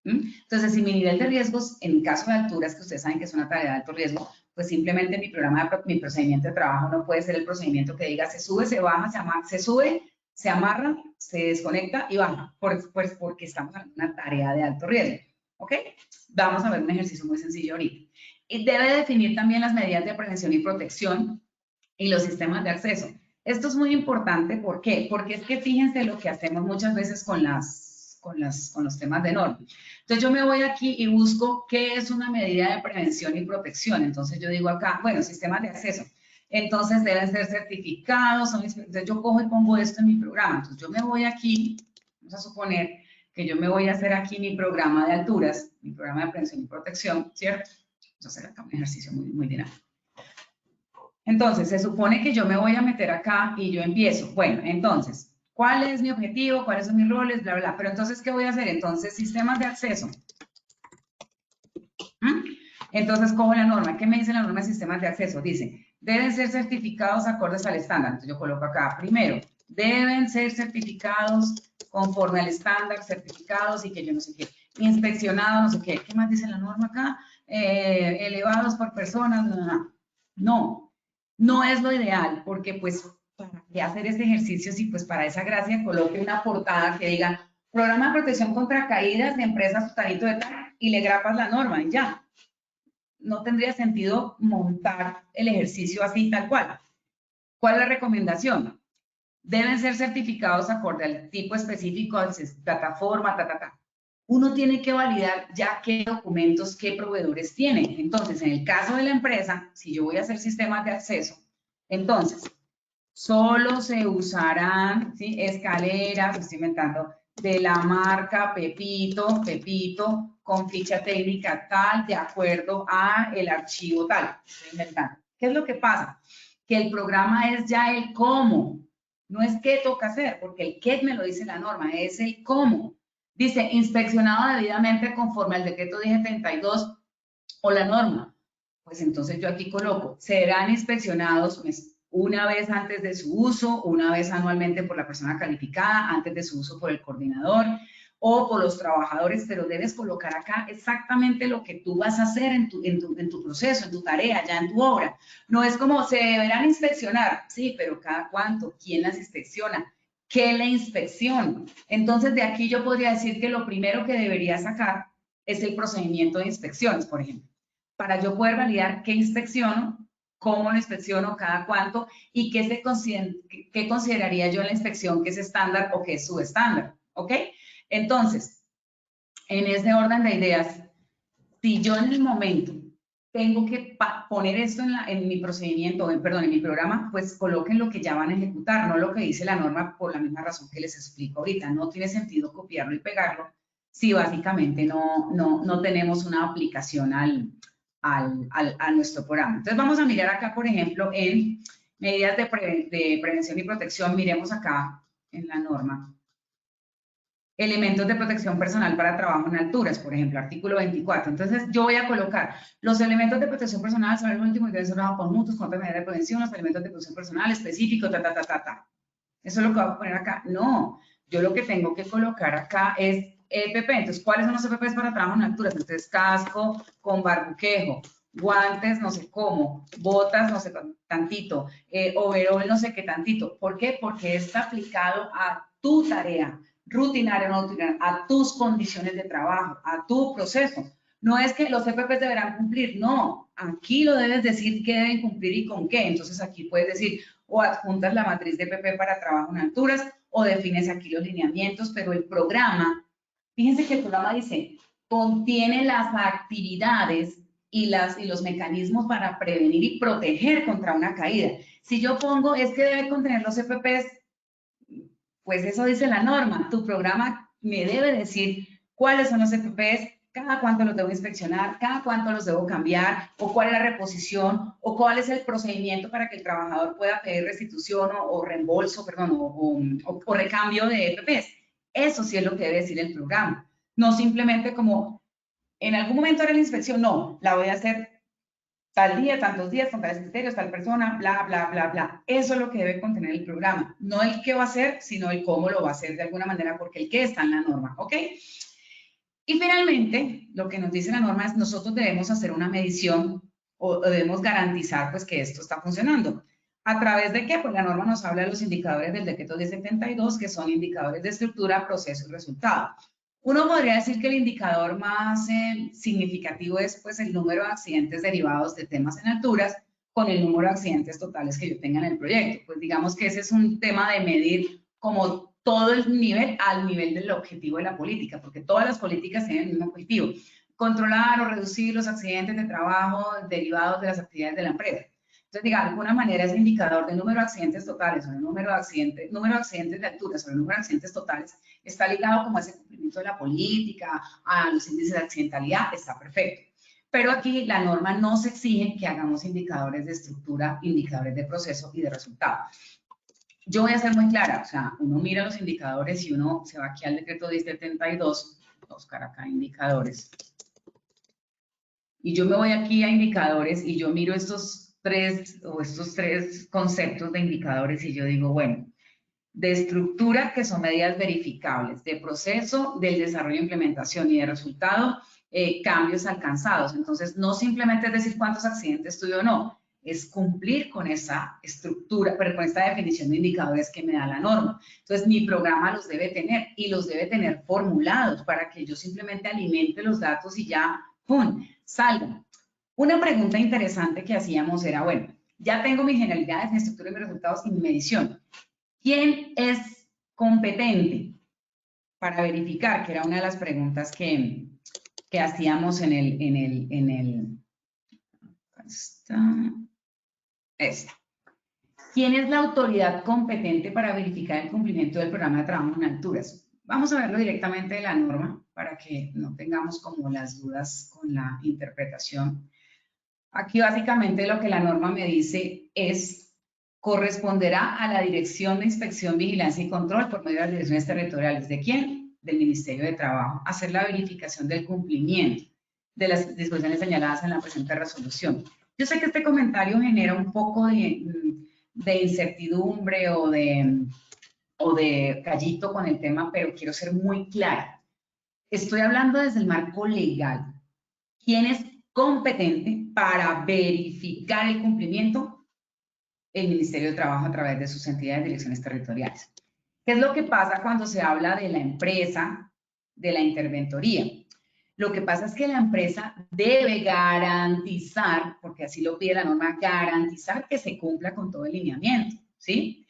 Entonces, si mi nivel de riesgos, en caso de alturas, que ustedes saben que es una tarea de alto riesgo, pues simplemente mi procedimiento de trabajo no puede ser el procedimiento que diga se sube, se baja, se sube, se amarra, se desconecta y baja, pues porque estamos en una tarea de alto riesgo. ¿Ok? Vamos a ver un ejercicio muy sencillo ahorita. Y debe definir también las medidas de prevención y protección y los sistemas de acceso. Esto es muy importante, ¿por qué? Porque es que fíjense lo que hacemos muchas veces con los temas de norma. Entonces yo me voy aquí y busco qué es una medida de prevención y protección. Entonces yo digo acá, bueno, sistemas de acceso. Entonces deben ser certificados. Entonces yo cojo y pongo esto en mi programa. Entonces yo me voy aquí, vamos a suponer que yo me voy a hacer aquí mi programa de alturas, mi programa de prevención y protección, ¿cierto? Vamos a hacer acá un ejercicio muy dinámico. Entonces, se supone que yo me voy a meter acá y yo empiezo. Bueno, entonces, ¿cuál es mi objetivo? ¿Cuáles son mis roles? Bla, bla. Pero entonces, ¿qué voy a hacer? Entonces, sistemas de acceso. Entonces, cojo la norma. ¿Qué me dice la norma de sistemas de acceso? Dice, deben ser certificados acordes al estándar. Entonces, yo coloco acá, primero, deben ser certificados conforme al estándar, certificados y que yo no sé qué. Inspeccionados, no sé qué. ¿Qué más dice la norma acá? Elevados por personas. No es lo ideal, porque pues, ¿para qué hacer este ejercicio si pues para esa gracia coloque una portada que diga programa de protección contra caídas de empresas sustanito de tal y le grapas la norma y ya? No tendría sentido montar el ejercicio así tal cual. ¿Cuál es la recomendación? Deben ser certificados acorde al tipo específico, de plataforma, Uno tiene que validar ya qué documentos, qué proveedores tienen. Entonces, en el caso de la empresa, si yo voy a hacer sistemas de acceso, entonces, solo se usarán, ¿sí?, escaleras, estoy inventando, de la marca Pepito, con ficha técnica tal, de acuerdo a el archivo tal. Estoy inventando. ¿Qué es lo que pasa? Que el programa es ya el cómo. No es qué toca hacer, porque el qué me lo dice la norma, es el cómo. Dice, inspeccionado debidamente conforme al decreto 1072 o la norma. Pues entonces yo aquí coloco, serán inspeccionados, una vez antes de su uso, una vez anualmente por la persona calificada, antes de su uso por el coordinador o por los trabajadores, pero debes colocar acá exactamente lo que tú vas a hacer en tu proceso, en tu tarea, ya en tu obra. No es como, se deberán inspeccionar, sí, pero ¿cada cuánto? ¿Quién las inspecciona? ¿Qué le inspecciona? Entonces, de aquí yo podría decir que lo primero que debería sacar es el procedimiento de inspecciones, por ejemplo, para yo poder validar qué inspecciono, cómo lo inspecciono, cada cuánto, y qué consideraría yo en la inspección que es estándar o que es subestándar, ¿ok? Entonces, en ese orden de ideas, si yo en el momento tengo que poner esto en mi procedimiento, en mi programa, pues coloquen lo que ya van a ejecutar, no lo que dice la norma por la misma razón que les explico ahorita. No tiene sentido copiarlo y pegarlo si básicamente no tenemos una aplicación a nuestro programa. Entonces vamos a mirar acá, por ejemplo, en medidas de prevención y protección, miremos acá en la norma. Elementos de protección personal para trabajo en alturas, por ejemplo, artículo 24. Entonces, yo voy a colocar los elementos de protección personal son el último y deben ser trabajos conjuntos con medidas de prevención, los elementos de protección personal específicos, Eso es lo que voy a poner acá. No, yo lo que tengo que colocar acá es EPP. Entonces, ¿cuáles son los EPPs para trabajo en alturas? Entonces, casco con barbuquejo, guantes no sé cómo, botas no sé tantito, overol no sé qué tantito. ¿Por qué? Porque está aplicado a tu tarea, rutinaria o no rutinaria, a tus condiciones de trabajo, a tu proceso. No es que los EPPs deberán cumplir, no, aquí lo debes decir qué deben cumplir y con qué. Entonces aquí puedes decir o adjuntas la matriz de EPP para trabajo en alturas o defines aquí los lineamientos, pero el programa, fíjense que el programa dice, contiene las actividades y los mecanismos para prevenir y proteger contra una caída. Si yo pongo, es que debe contener los EPPs, pues eso dice la norma. Tu programa me debe decir cuáles son los EPPs, cada cuánto los debo inspeccionar, cada cuánto los debo cambiar, o cuál es la reposición, o cuál es el procedimiento para que el trabajador pueda pedir restitución o reembolso, perdón, o recambio de EPPs. Eso sí es lo que debe decir el programa. No simplemente como, en algún momento haré la inspección, no, la voy a hacer tal día, tantos días, con tales criterios, tal persona, bla, bla, bla, bla. Eso es lo que debe contener el programa. No el qué va a hacer, sino el cómo lo va a hacer de alguna manera, porque el qué está en la norma, ¿ok? Y finalmente, lo que nos dice la norma es nosotros debemos hacer una medición o debemos garantizar pues que esto está funcionando. ¿A través de qué? Pues la norma nos habla de los indicadores del decreto 1072, que son indicadores de estructura, proceso y resultado. Uno podría decir que el indicador más significativo es pues el número de accidentes derivados de temas en alturas con el número de accidentes totales que yo tenga en el proyecto. Pues digamos que ese es un tema de medir como todo el nivel al nivel del objetivo de la política, porque todas las políticas tienen el mismo objetivo, controlar o reducir los accidentes de trabajo derivados de las actividades de la empresa. Entonces, digamos, de alguna manera ese indicador de número de accidentes totales o el número de accidentes de alturas o el número de accidentes totales está ligado como a ese cumplimiento de la política, a los índices de accidentalidad, está perfecto. Pero aquí la norma nos exige que hagamos indicadores de estructura, indicadores de proceso y de resultado. Yo voy a ser muy clara, o sea, uno mira los indicadores y uno se va aquí al decreto 1072, buscar acá indicadores. Y yo me voy aquí a indicadores y yo miro estos tres conceptos de indicadores y yo digo, bueno, de estructura, que son medidas verificables, de proceso, del desarrollo e implementación y de resultado, cambios alcanzados. Entonces, no simplemente es decir cuántos accidentes tuve o no, es cumplir con esa estructura, pero con esta definición de indicadores que me da la norma. Entonces, mi programa los debe tener y los debe tener formulados para que yo simplemente alimente los datos y ya, ¡pum!, salgan. Una pregunta interesante que hacíamos era, bueno, ya tengo mis generalidades, mi estructura y mis resultados y mi medición. ¿Quién es competente para verificar? Que era una de las preguntas que hacíamos esta. ¿Quién es la autoridad competente para verificar el cumplimiento del programa de trabajo en alturas? Vamos a verlo directamente de la norma para que no tengamos como las dudas con la interpretación. Aquí básicamente lo que la norma me dice es: corresponderá a la Dirección de Inspección, Vigilancia y Control por medio de las direcciones territoriales. ¿De quién? Del Ministerio de Trabajo. Hacer la verificación del cumplimiento de las disposiciones señaladas en la presente resolución. Yo sé que este comentario genera un poco de incertidumbre o de callito con el tema, pero quiero ser muy clara. Estoy hablando desde el marco legal. ¿Quién es competente para verificar el cumplimiento? El Ministerio de Trabajo a través de sus entidades de direcciones territoriales. ¿Qué es lo que pasa cuando se habla de la empresa, de la interventoría? Lo que pasa es que la empresa debe garantizar, porque así lo pide la norma, garantizar que se cumpla con todo el lineamiento, ¿sí?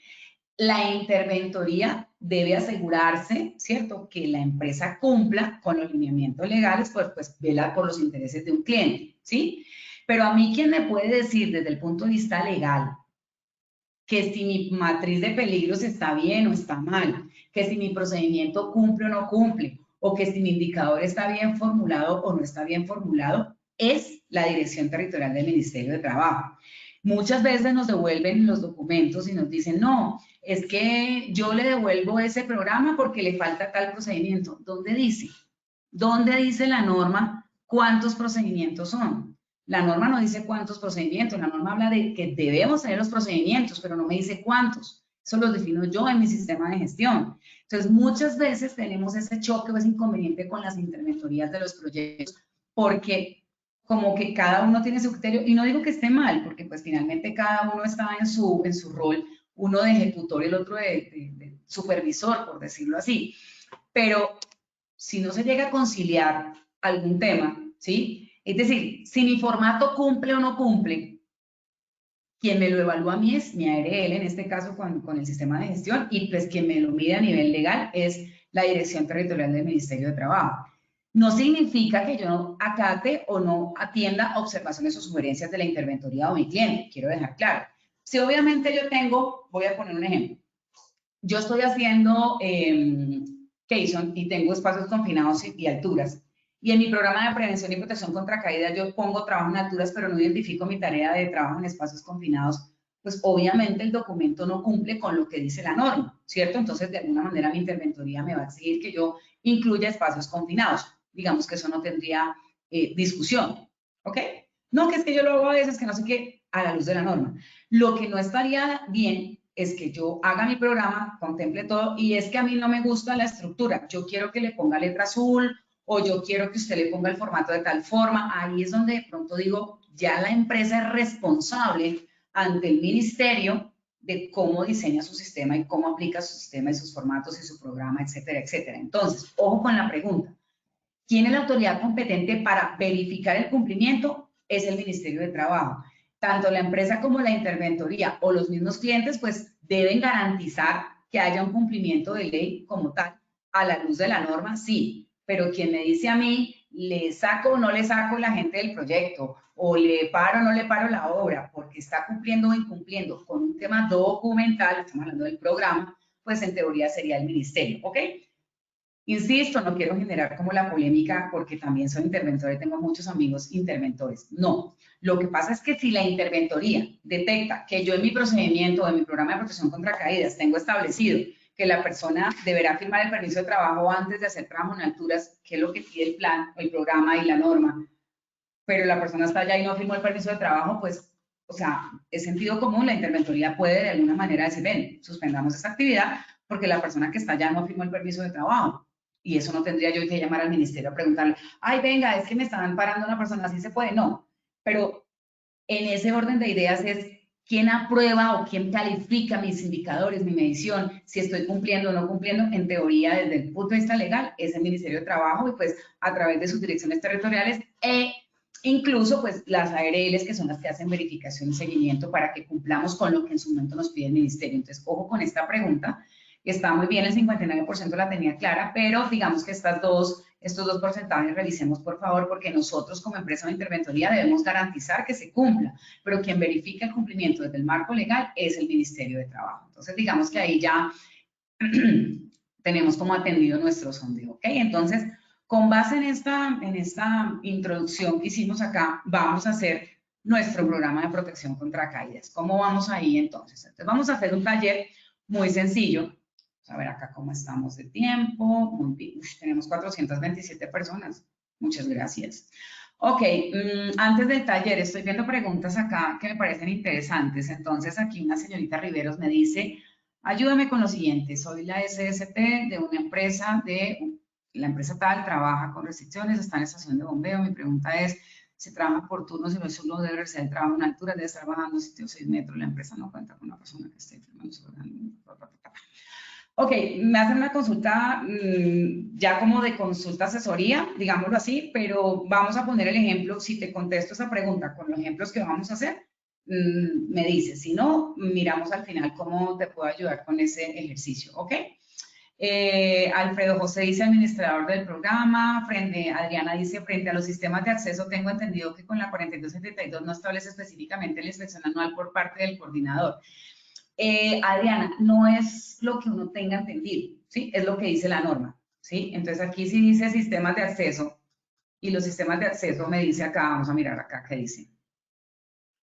La interventoría debe asegurarse, ¿cierto?, que la empresa cumpla con los lineamientos legales, pues velar por los intereses de un cliente, ¿sí? Pero a mí, ¿quién me puede decir desde el punto de vista legal que si mi matriz de peligros está bien o está mal, que si mi procedimiento cumple o no cumple, o que si mi indicador está bien formulado o no está bien formulado? Es la Dirección Territorial del Ministerio de Trabajo. Muchas veces nos devuelven los documentos y nos dicen, no, es que yo le devuelvo ese programa porque le falta tal procedimiento. ¿Dónde dice? ¿Dónde dice la norma cuántos procedimientos son? La norma no dice cuántos procedimientos, la norma habla de que debemos tener los procedimientos, pero no me dice cuántos. Eso lo defino yo en mi sistema de gestión. Entonces, muchas veces tenemos ese choque o ese inconveniente con las interventorías de los proyectos, porque como que cada uno tiene su criterio, y no digo que esté mal, porque pues finalmente cada uno está en su rol, uno de ejecutor y el otro de supervisor, por decirlo así. Pero si no se llega a conciliar algún tema, ¿sí? Es decir, si mi formato cumple o no cumple, quien me lo evalúa a mí es mi ARL, en este caso con el sistema de gestión, y pues quien me lo mide a nivel legal es la Dirección Territorial del Ministerio de Trabajo. No significa que yo no acate o no atienda observaciones o sugerencias de la interventoría o mi cliente, quiero dejar claro. Si obviamente yo tengo, voy a poner un ejemplo, yo estoy haciendo Keyson y tengo espacios confinados y alturas, y en mi programa de prevención y protección contra caídas yo pongo trabajo en alturas, pero no identifico mi tarea de trabajo en espacios confinados, pues obviamente el documento no cumple con lo que dice la norma, ¿cierto? Entonces, de alguna manera mi interventoría me va a exigir que yo incluya espacios confinados. Digamos que eso no tendría discusión, ¿ok? No, que es que yo lo hago a veces, que no sé qué, a la luz de la norma. Lo que no estaría bien es que yo haga mi programa, contemple todo, y es que a mí no me gusta la estructura. Yo quiero que le ponga letra azul, o yo quiero que usted le ponga el formato de tal forma. Ahí es donde de pronto digo, ya la empresa es responsable ante el ministerio de cómo diseña su sistema y cómo aplica su sistema y sus formatos y su programa, etcétera, etcétera. Entonces, ojo con la pregunta. ¿Quién es la autoridad competente para verificar el cumplimiento? Es el Ministerio de Trabajo. Tanto la empresa como la interventoría o los mismos clientes, pues deben garantizar que haya un cumplimiento de ley como tal, a la luz de la norma, sí. Pero quien me dice a mí, le saco o no le saco la gente del proyecto, o le paro o no le paro la obra, porque está cumpliendo o incumpliendo con un tema documental, estamos hablando del programa, pues en teoría sería el ministerio, ¿ok? Insisto, no quiero generar como la polémica porque también soy interventora y tengo muchos amigos interventores. No, lo que pasa es que si la interventoría detecta que yo en mi procedimiento o en mi programa de protección contra caídas tengo establecido que la persona deberá firmar el permiso de trabajo antes de hacer trabajo en alturas, que es lo que pide el plan, el programa y la norma, pero la persona está allá y no firmó el permiso de trabajo, pues, o sea, es sentido común, la interventoría puede de alguna manera decir, ven, suspendamos esa actividad porque la persona que está allá no firmó el permiso de trabajo. Y eso no tendría yo que llamar al ministerio a preguntarle, ay, venga, es que me están parando una persona, así se puede. No, pero en ese orden de ideas es quién aprueba o quién califica mis indicadores, mi medición, si estoy cumpliendo o no cumpliendo. En teoría, desde el punto de vista legal, es el Ministerio de Trabajo y pues a través de sus direcciones territoriales incluso pues las ARLs, que son las que hacen verificación y seguimiento para que cumplamos con lo que en su momento nos pide el ministerio. Entonces, ojo con esta pregunta. Está muy bien, el 59% la tenía clara, pero digamos que estos dos porcentajes revisemos por favor, porque nosotros como empresa de interventoría debemos garantizar que se cumpla, pero quien verifica el cumplimiento desde el marco legal es el Ministerio de Trabajo. Entonces, digamos que ahí ya tenemos como atendido nuestro sondeo, ¿ok? Entonces, con base en esta introducción que hicimos acá, vamos a hacer nuestro programa de protección contra caídas. ¿Cómo vamos ahí entonces? Entonces, vamos a hacer un taller muy sencillo. Vamos a ver acá cómo estamos de tiempo. Muy bien. Tenemos 427 personas. Muchas gracias. Ok, antes del taller estoy viendo preguntas acá que me parecen interesantes. Entonces aquí una señorita Riveros me dice, ayúdame con lo siguiente, soy la SST de una empresa la empresa tal trabaja con restricciones, está en estación de bombeo. Mi pregunta es, ¿se trabaja por turnos y no solo debe realizar el trabajo en altura? Debe estar bajando sitio 6 metros, la empresa no cuenta con una persona que esté firmando su Ok, me hacen una consulta ya como de consulta asesoría, digámoslo así, pero vamos a poner el ejemplo, si te contesto esa pregunta con los ejemplos que vamos a hacer, me dices, si no, miramos al final cómo te puedo ayudar con ese ejercicio, ¿ok? Alfredo José dice administrador del programa, Adriana dice frente a los sistemas de acceso tengo entendido que con la 4272 no establece específicamente la inspección anual por parte del coordinador. Adriana, no es lo que uno tenga entendido, ¿sí? Es lo que dice la norma, ¿sí? Entonces aquí sí dice sistemas de acceso y los sistemas de acceso me dice acá, vamos a mirar acá qué dice.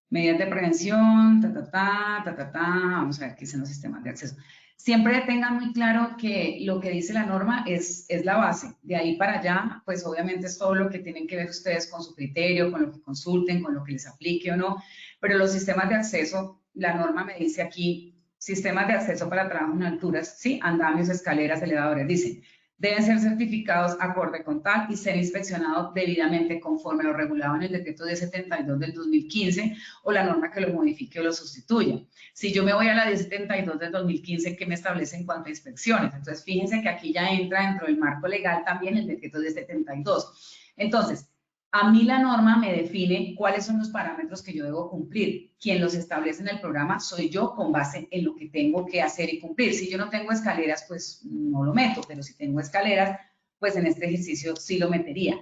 Medidas de prevención, vamos a ver qué dicen los sistemas de acceso. Siempre tengan muy claro que lo que dice la norma es la base. De ahí para allá, pues obviamente es todo lo que tienen que ver ustedes con su criterio, con lo que consulten, con lo que les aplique o no. Pero los sistemas de acceso, la norma me dice aquí, sistemas de acceso para trabajo en alturas, ¿sí? Andamios, escaleras, elevadores, dice. Deben ser certificados acorde con tal y ser inspeccionados debidamente conforme a lo regulado en el decreto 1072 del 2015 o la norma que lo modifique o lo sustituya. Si yo me voy a la 1072 del 2015, ¿qué me establece en cuanto a inspecciones? Entonces, fíjense que aquí ya entra dentro del marco legal también el decreto 1072. Entonces, a mí la norma me define cuáles son los parámetros que yo debo cumplir. Quien los establece en el programa soy yo con base en lo que tengo que hacer y cumplir. Si yo no tengo escaleras, pues no lo meto, pero si tengo escaleras, pues en este ejercicio sí lo metería.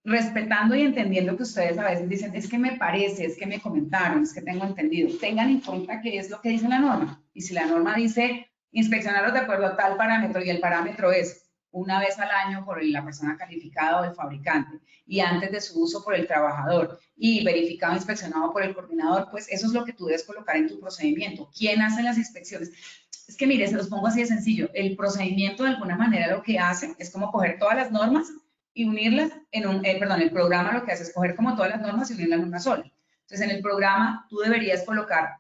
Respetando y entendiendo que ustedes a veces dicen, es que me parece, es que me comentaron, es que tengo entendido. Tengan en cuenta qué es lo que dice la norma. Y si la norma dice inspeccionarlos de acuerdo a tal parámetro y el parámetro es una vez al año por la persona calificada o el fabricante y antes de su uso por el trabajador y verificado e inspeccionado por el coordinador, pues eso es lo que tú debes colocar en tu procedimiento. ¿Quién hace las inspecciones? Es que mire, se los pongo así de sencillo. El procedimiento de alguna manera lo que hace es como coger todas las normas y unirlas en el programa lo que hace es coger como todas las normas y unirlas en una sola. Entonces, en el programa tú deberías colocar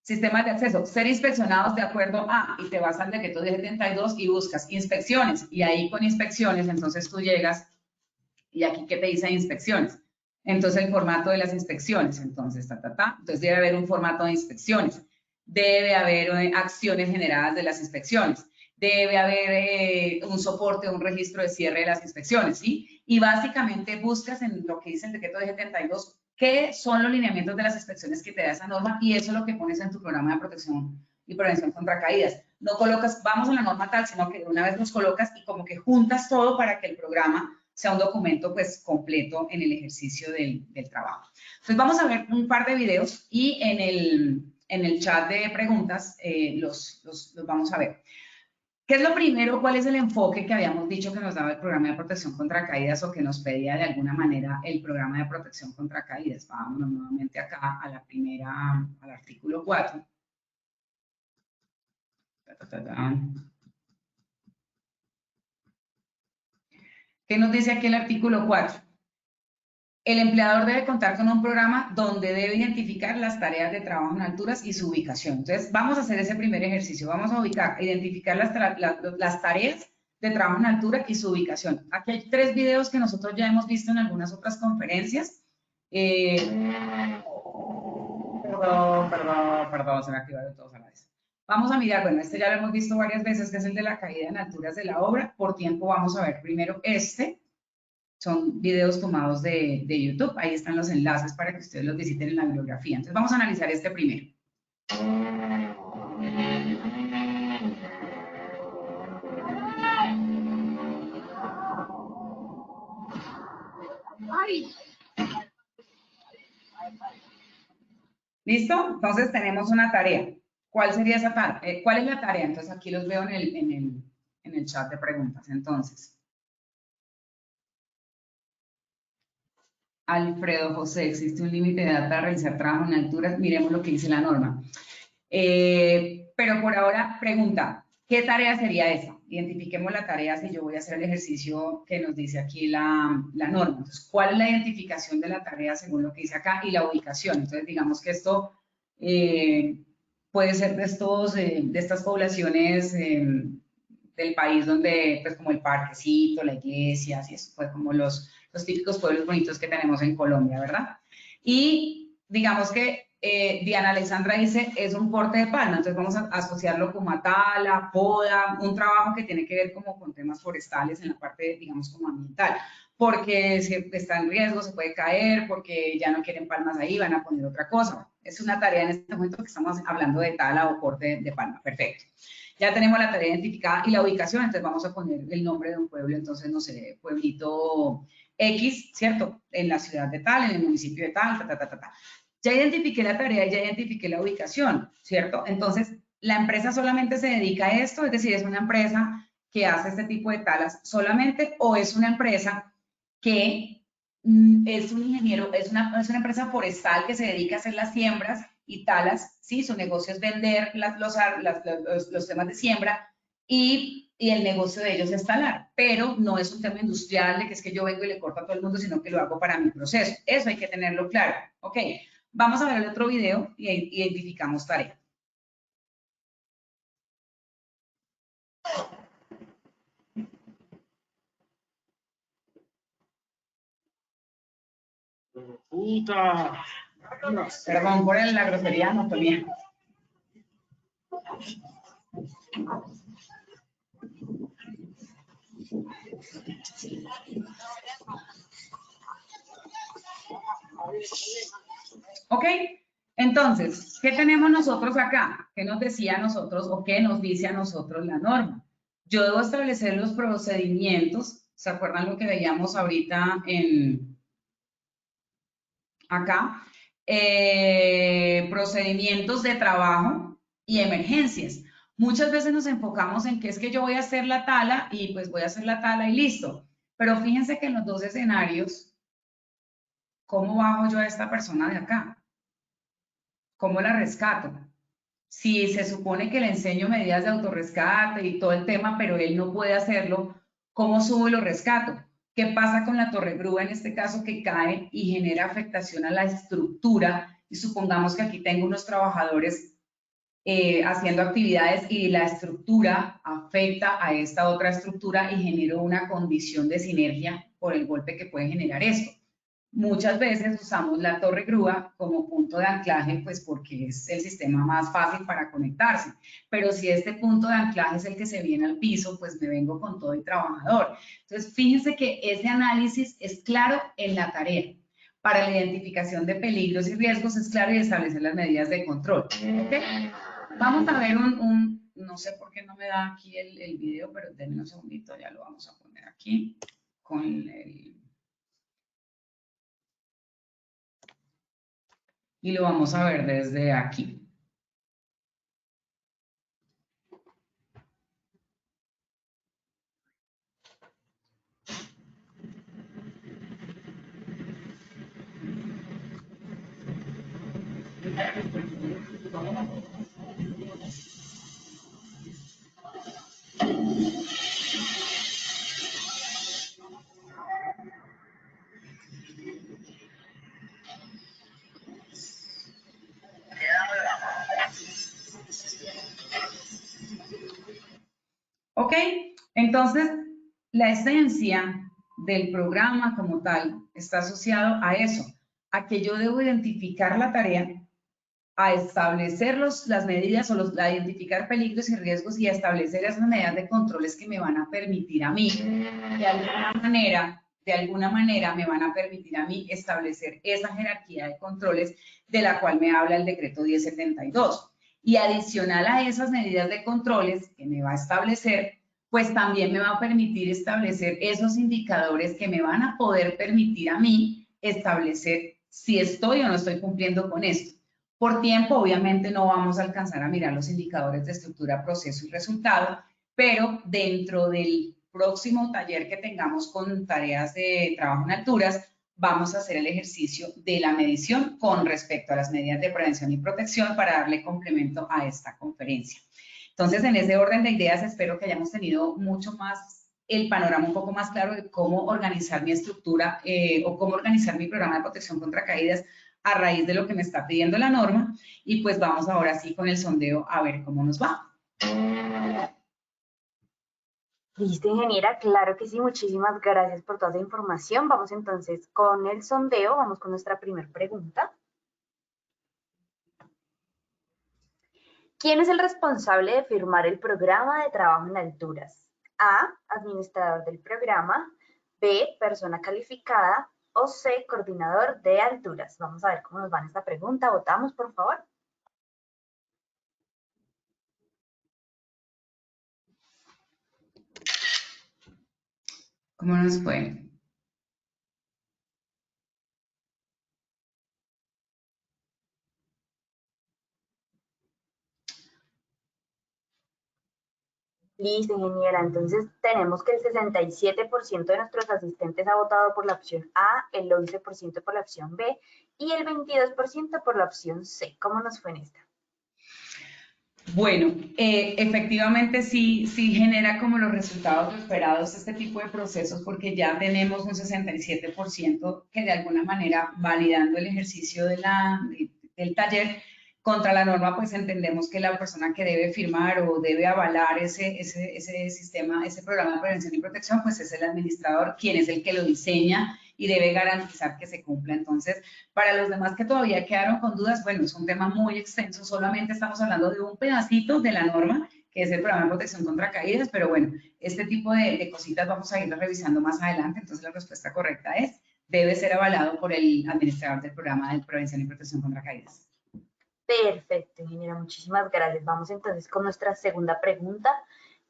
sistemas de acceso, ser inspeccionados de acuerdo a, y te vas al decreto 1072 y buscas inspecciones, y ahí con inspecciones, entonces tú llegas, y aquí ¿qué te dice inspecciones? Entonces el formato de las inspecciones, entonces, entonces debe haber un formato de inspecciones, debe haber acciones generadas de las inspecciones, debe haber un soporte, un registro de cierre de las inspecciones, ¿sí? Y básicamente buscas en lo que dice el decreto 1072 qué son los lineamientos de las inspecciones que te da esa norma y eso es lo que pones en tu programa de protección y prevención contra caídas. No colocas, vamos a la norma tal, sino que de una vez los colocas y como que juntas todo para que el programa sea un documento pues completo en el ejercicio del trabajo. Entonces vamos a ver un par de videos y en el chat de preguntas los vamos a ver. ¿Qué es lo primero? ¿Cuál es el enfoque que habíamos dicho que nos daba el programa de protección contra caídas o que nos pedía de alguna manera el programa de protección contra caídas? Vamos nuevamente acá a la primera, al artículo 4. ¿Qué nos dice aquí el artículo 4? El empleador debe contar con un programa donde debe identificar las tareas de trabajo en alturas y su ubicación. Entonces, vamos a hacer ese primer ejercicio. Vamos a identificar las tareas de trabajo en altura y su ubicación. Aquí hay 3 videos que nosotros ya hemos visto en algunas otras conferencias. Perdón, se me activaron todos a la vez. Vamos a mirar, bueno, este ya lo hemos visto varias veces, que es el de la caída en alturas de la obra. Por tiempo vamos a ver primero este. Son videos tomados de YouTube. Ahí están los enlaces para que ustedes los visiten en la bibliografía. Entonces vamos a analizar este primero. ¿Listo? Entonces tenemos una tarea. ¿Cuál sería esa tarea? ¿Cuál es la tarea? Entonces aquí los veo en el chat de preguntas. Entonces, Alfredo José, ¿existe un límite de edad para realizar trabajo en alturas? Miremos lo que dice la norma. Pero por ahora, pregunta, ¿qué tarea sería esa? identifiquemos la tarea si yo voy a hacer el ejercicio que nos dice aquí la norma. Entonces, ¿cuál es la identificación de la tarea según lo que dice acá? Y la ubicación. Entonces, digamos que esto puede ser de estas poblaciones del país donde, pues como el parquecito, la iglesia, así es, pues como los típicos pueblos bonitos que tenemos en Colombia, ¿verdad? Y digamos que Diana Alexandra dice, es un corte de palma, entonces vamos a asociarlo como a tala, poda, un trabajo que tiene que ver como con temas forestales en la parte, digamos, como ambiental, porque si está en riesgo, se puede caer, porque ya no quieren palmas ahí, van a poner otra cosa. Es una tarea en este momento que estamos hablando de tala o corte de palma, perfecto. Ya tenemos la tarea identificada y la ubicación, entonces vamos a poner el nombre de un pueblo, entonces, no sé, pueblito X, ¿cierto? En la ciudad de tal, en el municipio de tal, Ya identifiqué la tarea y ya identifiqué la ubicación, ¿cierto? Entonces, la empresa solamente se dedica a esto, es decir, es una empresa que hace este tipo de talas solamente, o es una empresa que es un ingeniero, es una empresa forestal que se dedica a hacer las siembras y talas, ¿sí? Su negocio es vender los temas de siembra y el negocio de ellos es talar, pero no es un tema industrial de que es que yo vengo y le corto a todo el mundo, sino que lo hago para mi proceso. Eso hay que tenerlo claro. Ok, vamos a ver el otro video y identificamos tarea. Puta. Perdón por la grosería, no fue mía. Ok, entonces, ¿qué tenemos nosotros acá? ¿Qué nos decía a nosotros o qué nos dice a nosotros la norma? Yo debo establecer los procedimientos, ¿se acuerdan lo que veíamos ahorita acá? Procedimientos de trabajo y emergencias. Muchas veces nos enfocamos en que es que yo voy a hacer la tala y pues voy a hacer la tala y listo. Pero fíjense que en los dos escenarios, ¿cómo bajo yo a esta persona de acá? ¿Cómo la rescato? Si se supone que le enseño medidas de autorrescate y todo el tema, pero él no puede hacerlo, ¿cómo subo y lo rescato? ¿Qué pasa con la torre grúa en este caso que cae y genera afectación a la estructura? Y supongamos que aquí tengo unos trabajadores haciendo actividades y la estructura afecta a esta otra estructura y genero una condición de sinergia por el golpe que puede generar esto. Muchas veces usamos la torre grúa como punto de anclaje, pues porque es el sistema más fácil para conectarse. Pero si este punto de anclaje es el que se viene al piso, pues me vengo con todo el trabajador. Entonces, fíjense que ese análisis es claro en la tarea. Para la identificación de peligros y riesgos es claro y establecer las medidas de control. ¿Okay? Vamos a ver no sé por qué no me da aquí el video, pero denme un segundito, ya lo vamos a poner aquí con el... Y lo vamos a ver desde aquí. Ok, entonces la esencia del programa como tal está asociado a eso, a que yo debo identificar la tarea, a establecer las medidas o a identificar peligros y riesgos y a establecer esas medidas de controles que me van a permitir a mí, de alguna manera me van a permitir a mí establecer esa jerarquía de controles de la cual me habla el decreto 1072. Y adicional a esas medidas de controles que me va a establecer, pues también me va a permitir establecer esos indicadores que me van a poder permitir a mí establecer si estoy o no estoy cumpliendo con esto. Por tiempo, obviamente, no vamos a alcanzar a mirar los indicadores de estructura, proceso y resultado, pero dentro del próximo taller que tengamos con tareas de trabajo en alturas, vamos a hacer el ejercicio de la medición con respecto a las medidas de prevención y protección para darle complemento a esta conferencia. Entonces, en ese orden de ideas, espero que hayamos tenido mucho más el panorama un poco más claro de cómo organizar mi estructura o cómo organizar mi programa de protección contra caídas a raíz de lo que me está pidiendo la norma. Y pues vamos ahora sí con el sondeo a ver cómo nos va. Listo, ingeniera, claro que sí, muchísimas gracias por toda esa información. Vamos entonces con el sondeo, vamos con nuestra primera pregunta. ¿Quién es el responsable de firmar el programa de trabajo en alturas? A, administrador del programa, B, persona calificada o C, coordinador de alturas. Vamos a ver cómo nos va en esta pregunta. Votamos, por favor. ¿Cómo nos fue? Listo, ingeniera. Entonces tenemos que el 67% de nuestros asistentes ha votado por la opción A, el 11% por la opción B y el 22% por la opción C. ¿Cómo nos fue en esta? Bueno, efectivamente sí genera como los resultados esperados este tipo de procesos porque ya tenemos un 67% que de alguna manera validando el ejercicio del taller contra la norma, pues entendemos que la persona que debe firmar o debe avalar ese sistema, ese programa de prevención y protección, pues es el administrador, quien es el que lo diseña y debe garantizar que se cumpla. Entonces, para los demás que todavía quedaron con dudas, bueno, es un tema muy extenso, solamente estamos hablando de un pedacito de la norma, que es el programa de protección contra caídas, pero bueno, este tipo de cositas vamos a irlas revisando más adelante, entonces la respuesta correcta es, debe ser avalado por el administrador del programa de prevención y protección contra caídas. Perfecto, ingeniera, muchísimas gracias. Vamos entonces con nuestra segunda pregunta.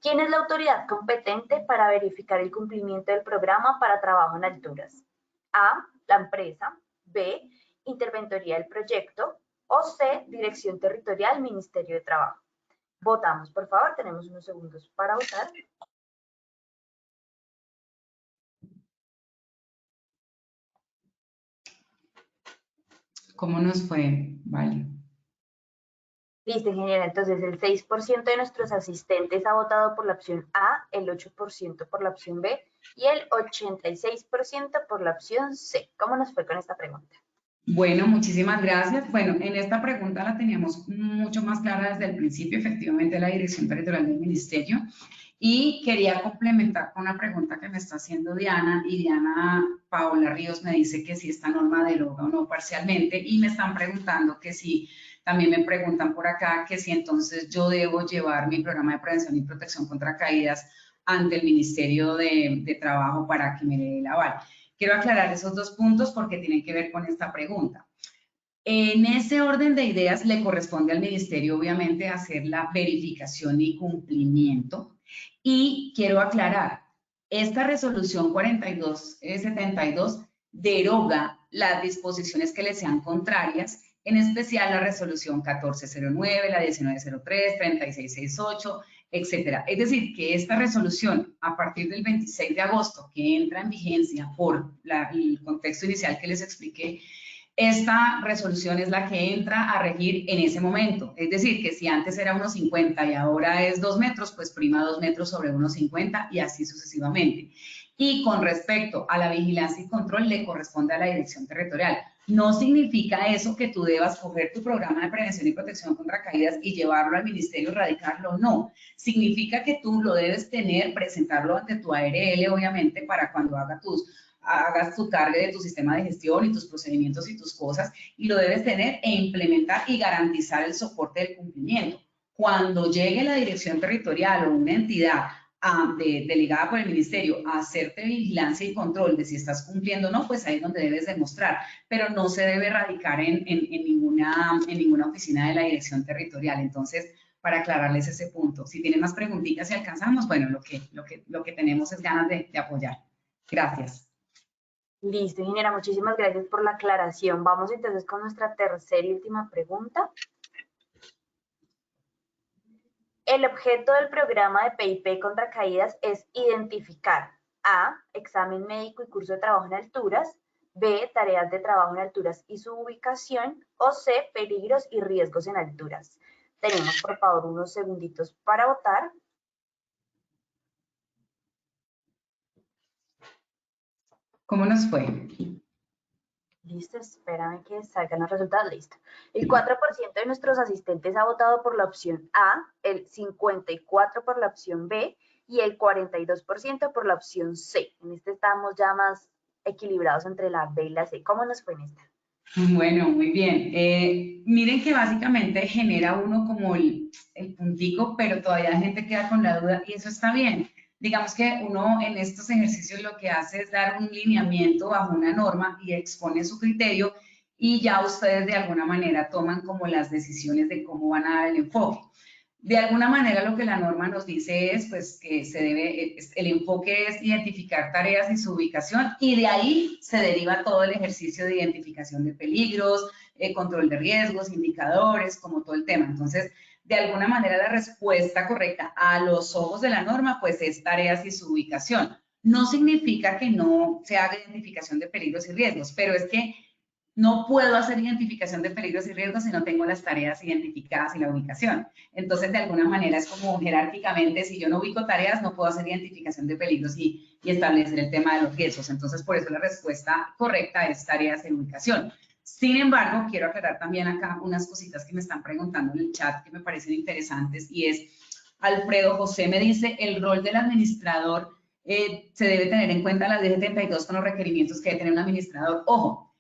¿Quién es la autoridad competente para verificar el cumplimiento del programa para trabajo en alturas? A, la empresa, B, interventoría del proyecto o C, dirección territorial, Ministerio de Trabajo. Votamos, por favor, tenemos unos segundos para votar. ¿Cómo nos fue? Vale. Listo, ingeniera. Entonces, el 6% de nuestros asistentes ha votado por la opción A, el 8% por la opción B y el 86% por la opción C. ¿Cómo nos fue con esta pregunta? Bueno, muchísimas gracias. Bueno, en esta pregunta la teníamos mucho más clara desde el principio, efectivamente, la Dirección Territorial del Ministerio. Y quería complementar con una pregunta que me está haciendo Diana, y Diana Paola Ríos me dice que si esta norma deroga o no parcialmente, y me están preguntando que si, también me preguntan por acá, que si entonces yo debo llevar mi programa de prevención y protección contra caídas ante el Ministerio de Trabajo para que me dé el aval. Quiero aclarar esos dos puntos porque tienen que ver con esta pregunta. En ese orden de ideas le corresponde al ministerio, obviamente, hacer la verificación y cumplimiento. Y quiero aclarar, esta resolución 4272 deroga las disposiciones que le sean contrarias, en especial la resolución 1409, la 1903, 3668, etcétera. Es decir, que esta resolución, a partir del 26 de agosto, que entra en vigencia por el contexto inicial que les expliqué, esta resolución es la que entra a regir en ese momento. Es decir, que si antes era 1,50 y ahora es 2 metros, pues prima 2 metros sobre 1,50 y así sucesivamente. Y con respecto a la vigilancia y control, le corresponde a la dirección territorial. No significa eso que tú debas coger tu programa de prevención y protección contra caídas y llevarlo al ministerio, radicarlo, no. Significa que tú lo debes tener, presentarlo ante tu ARL, obviamente, para cuando hagas tu carga de tu sistema de gestión y tus procedimientos y tus cosas, y lo debes tener e implementar y garantizar el soporte del cumplimiento. Cuando llegue la dirección territorial o una entidad delegada por el ministerio a hacerte vigilancia y control de si estás cumpliendo o no, pues ahí es donde debes demostrar, pero no se debe radicar en ninguna oficina de la dirección territorial. Entonces, para aclararles ese punto, si tienen más preguntitas, si alcanzamos, bueno, lo que tenemos es ganas de apoyar. Gracias. Listo, ingeniera, muchísimas gracias por la aclaración. Vamos entonces con nuestra tercera y última pregunta. El objeto del programa de PIP contra caídas es identificar A, examen médico y curso de trabajo en alturas, B, tareas de trabajo en alturas y su ubicación, o C, peligros y riesgos en alturas. Tenemos, por favor, unos segunditos para votar. ¿Cómo nos fue? Listo, espérame que salgan los resultados. Listo. El 4% de nuestros asistentes ha votado por la opción A, el 54% por la opción B y el 42% por la opción C. En este estamos ya más equilibrados entre la B y la C. ¿Cómo nos fue en esta? Bueno, muy bien. Miren que básicamente genera uno como el puntico, pero todavía la gente queda con la duda y eso está bien. Digamos que uno en estos ejercicios lo que hace es dar un lineamiento bajo una norma y expone su criterio y ya ustedes de alguna manera toman como las decisiones de cómo van a dar el enfoque. De alguna manera lo que la norma nos dice es pues que el enfoque es identificar tareas y su ubicación y de ahí se deriva todo el ejercicio de identificación de peligros, control de riesgos, indicadores, como todo el tema. Entonces, de alguna manera la respuesta correcta a los ojos de la norma pues es tareas y su ubicación. No significa que no se haga identificación de peligros y riesgos, pero es que no puedo hacer identificación de peligros y riesgos si no tengo las tareas identificadas y la ubicación. Entonces, de alguna manera es como jerárquicamente, si yo no ubico tareas, no puedo hacer identificación de peligros y establecer el tema de los riesgos. Entonces, por eso la respuesta correcta es tareas y ubicación. Sin embargo, quiero aclarar también acá unas cositas que me están preguntando en el chat que me parecen interesantes y es, Alfredo José me dice, el rol del administrador se debe tener en cuenta la ley 72 con los requerimientos que debe tener un administrador. Ojo,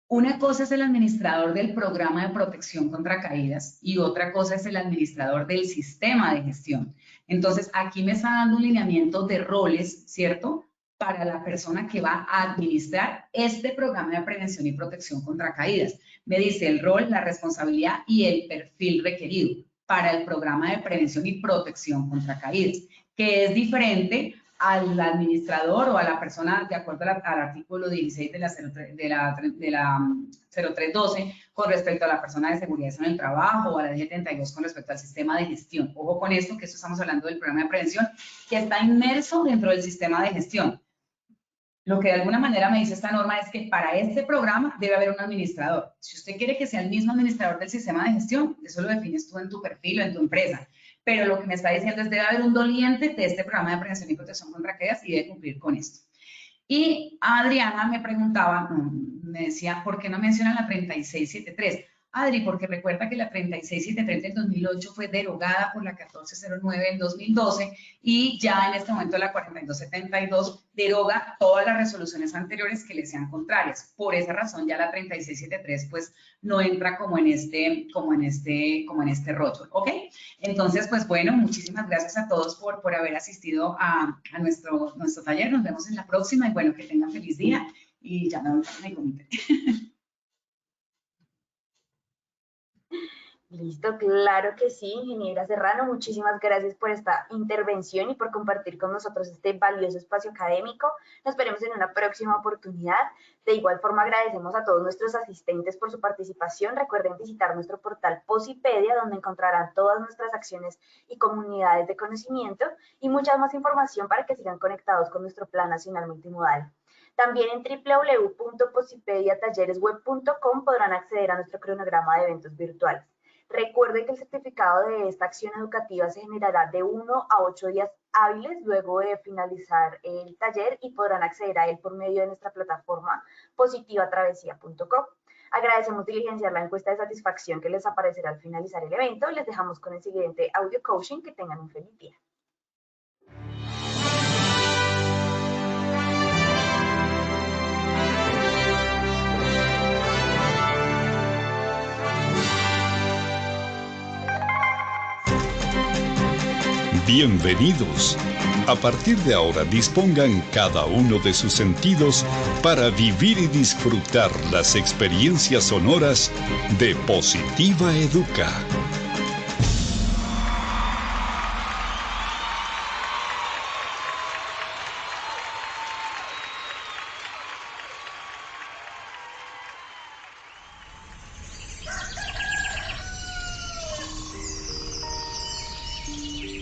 una cosa es el administrador del programa de protección contra caídas y otra cosa es el administrador del sistema de gestión. Entonces, aquí me está dando un lineamiento de roles, ¿cierto?, para la persona que va a administrar este programa de prevención y protección contra caídas. Me dice el rol, la responsabilidad y el perfil requerido para el programa de prevención y protección contra caídas, que es diferente al administrador o a la persona de acuerdo al artículo 16 de la 0312 con respecto a la persona de seguridad en el trabajo o a la 72 con respecto al sistema de gestión. Ojo con esto, que esto estamos hablando del programa de prevención que está inmerso dentro del sistema de gestión. Lo que de alguna manera me dice esta norma es que para este programa debe haber un administrador. Si usted quiere que sea el mismo administrador del sistema de gestión, eso lo defines tú en tu perfil o en tu empresa. Pero lo que me está diciendo es que debe haber un doliente de este programa de prevención y protección contra caídas y debe cumplir con esto. Y Adriana me preguntaba, me decía, ¿por qué no mencionan la 3673? Adri, porque recuerda que la 3673 del 2008 fue derogada por la 1409 del 2012 y ya en este momento la 4272 deroga todas las resoluciones anteriores que le sean contrarias. Por esa razón ya la 3673 pues no entra como en este rollo, ¿ok? Entonces, pues bueno, muchísimas gracias a todos por haber asistido a nuestro taller. Nos vemos en la próxima y bueno, que tengan feliz día y ya me comité. Listo, claro que sí, ingeniera Serrano, muchísimas gracias por esta intervención y por compartir con nosotros este valioso espacio académico. Nos veremos en una próxima oportunidad. De igual forma, agradecemos a todos nuestros asistentes por su participación. Recuerden visitar nuestro portal Posipedia, donde encontrarán todas nuestras acciones y comunidades de conocimiento y mucha más información para que sigan conectados con nuestro Plan Nacional Multimodal. También en www.posipediatalleresweb.com podrán acceder a nuestro cronograma de eventos virtuales. Recuerden que el certificado de esta acción educativa se generará de 1 a 8 días hábiles luego de finalizar el taller y podrán acceder a él por medio de nuestra plataforma positivatravesía.com. Agradecemos diligenciar la encuesta de satisfacción que les aparecerá al finalizar el evento. Les dejamos con el siguiente audio coaching. Que tengan un feliz día. Bienvenidos. A partir de ahora dispongan cada uno de sus sentidos para vivir y disfrutar las experiencias sonoras de Positiva Educa.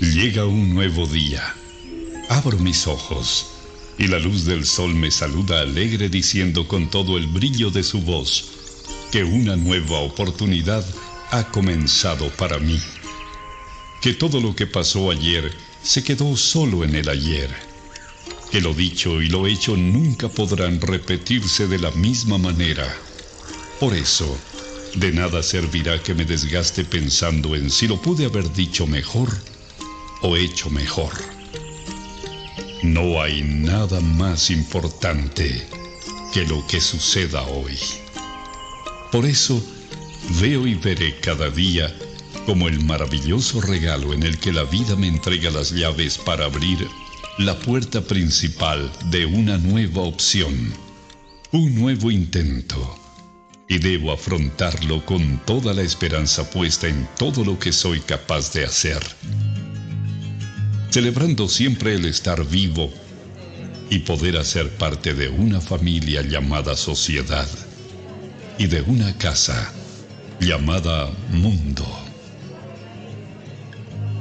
Llega un nuevo día. Abro mis ojos y la luz del sol me saluda alegre diciendo con todo el brillo de su voz que una nueva oportunidad ha comenzado para mí. Que todo lo que pasó ayer se quedó solo en el ayer. Que lo dicho y lo hecho nunca podrán repetirse de la misma manera. Por eso, de nada servirá que me desgaste pensando en si lo pude haber dicho mejor o hecho mejor. No hay nada más importante que lo que suceda hoy. Por eso, veo y veré cada día como el maravilloso regalo en el que la vida me entrega las llaves para abrir la puerta principal de una nueva opción, un nuevo intento, y debo afrontarlo con toda la esperanza puesta en todo lo que soy capaz de hacer, celebrando siempre el estar vivo y poder hacer parte de una familia llamada sociedad y de una casa llamada mundo.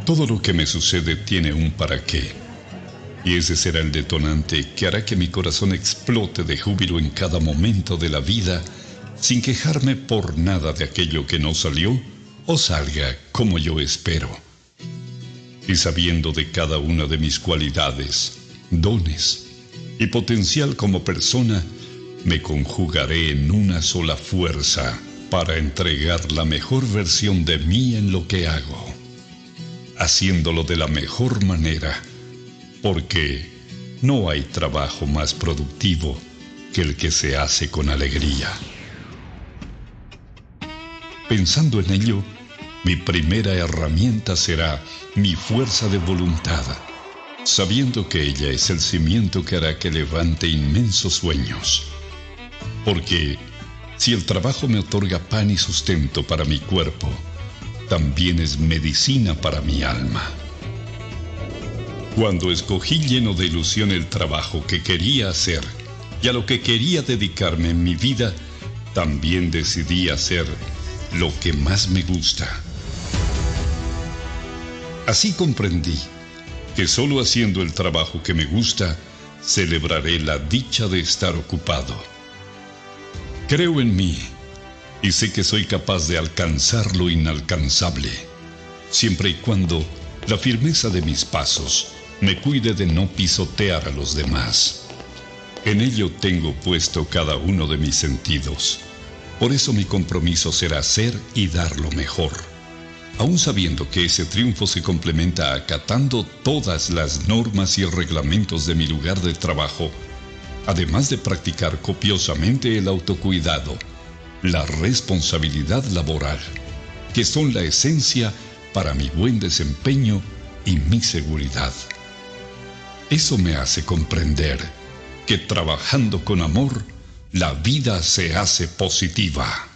Todo lo que me sucede tiene un para qué, y ese será el detonante que hará que mi corazón explote de júbilo en cada momento de la vida, sin quejarme por nada de aquello que no salió o salga como yo espero. Y sabiendo de cada una de mis cualidades, dones y potencial como persona, me conjugaré en una sola fuerza para entregar la mejor versión de mí en lo que hago, haciéndolo de la mejor manera, porque no hay trabajo más productivo que el que se hace con alegría. Pensando en ello, mi primera herramienta será mi fuerza de voluntad, sabiendo que ella es el cimiento que hará que levante inmensos sueños. Porque si el trabajo me otorga pan y sustento para mi cuerpo, también es medicina para mi alma. Cuando escogí lleno de ilusión el trabajo que quería hacer y a lo que quería dedicarme en mi vida, también decidí hacer lo que más me gusta. Así comprendí que solo haciendo el trabajo que me gusta, celebraré la dicha de estar ocupado. Creo en mí y sé que soy capaz de alcanzar lo inalcanzable, siempre y cuando la firmeza de mis pasos me cuide de no pisotear a los demás. En ello tengo puesto cada uno de mis sentidos. Por eso mi compromiso será ser y dar lo mejor, aun sabiendo que ese triunfo se complementa acatando todas las normas y reglamentos de mi lugar de trabajo, además de practicar copiosamente el autocuidado, la responsabilidad laboral, que son la esencia para mi buen desempeño y mi seguridad. Eso me hace comprender que trabajando con amor, la vida se hace positiva.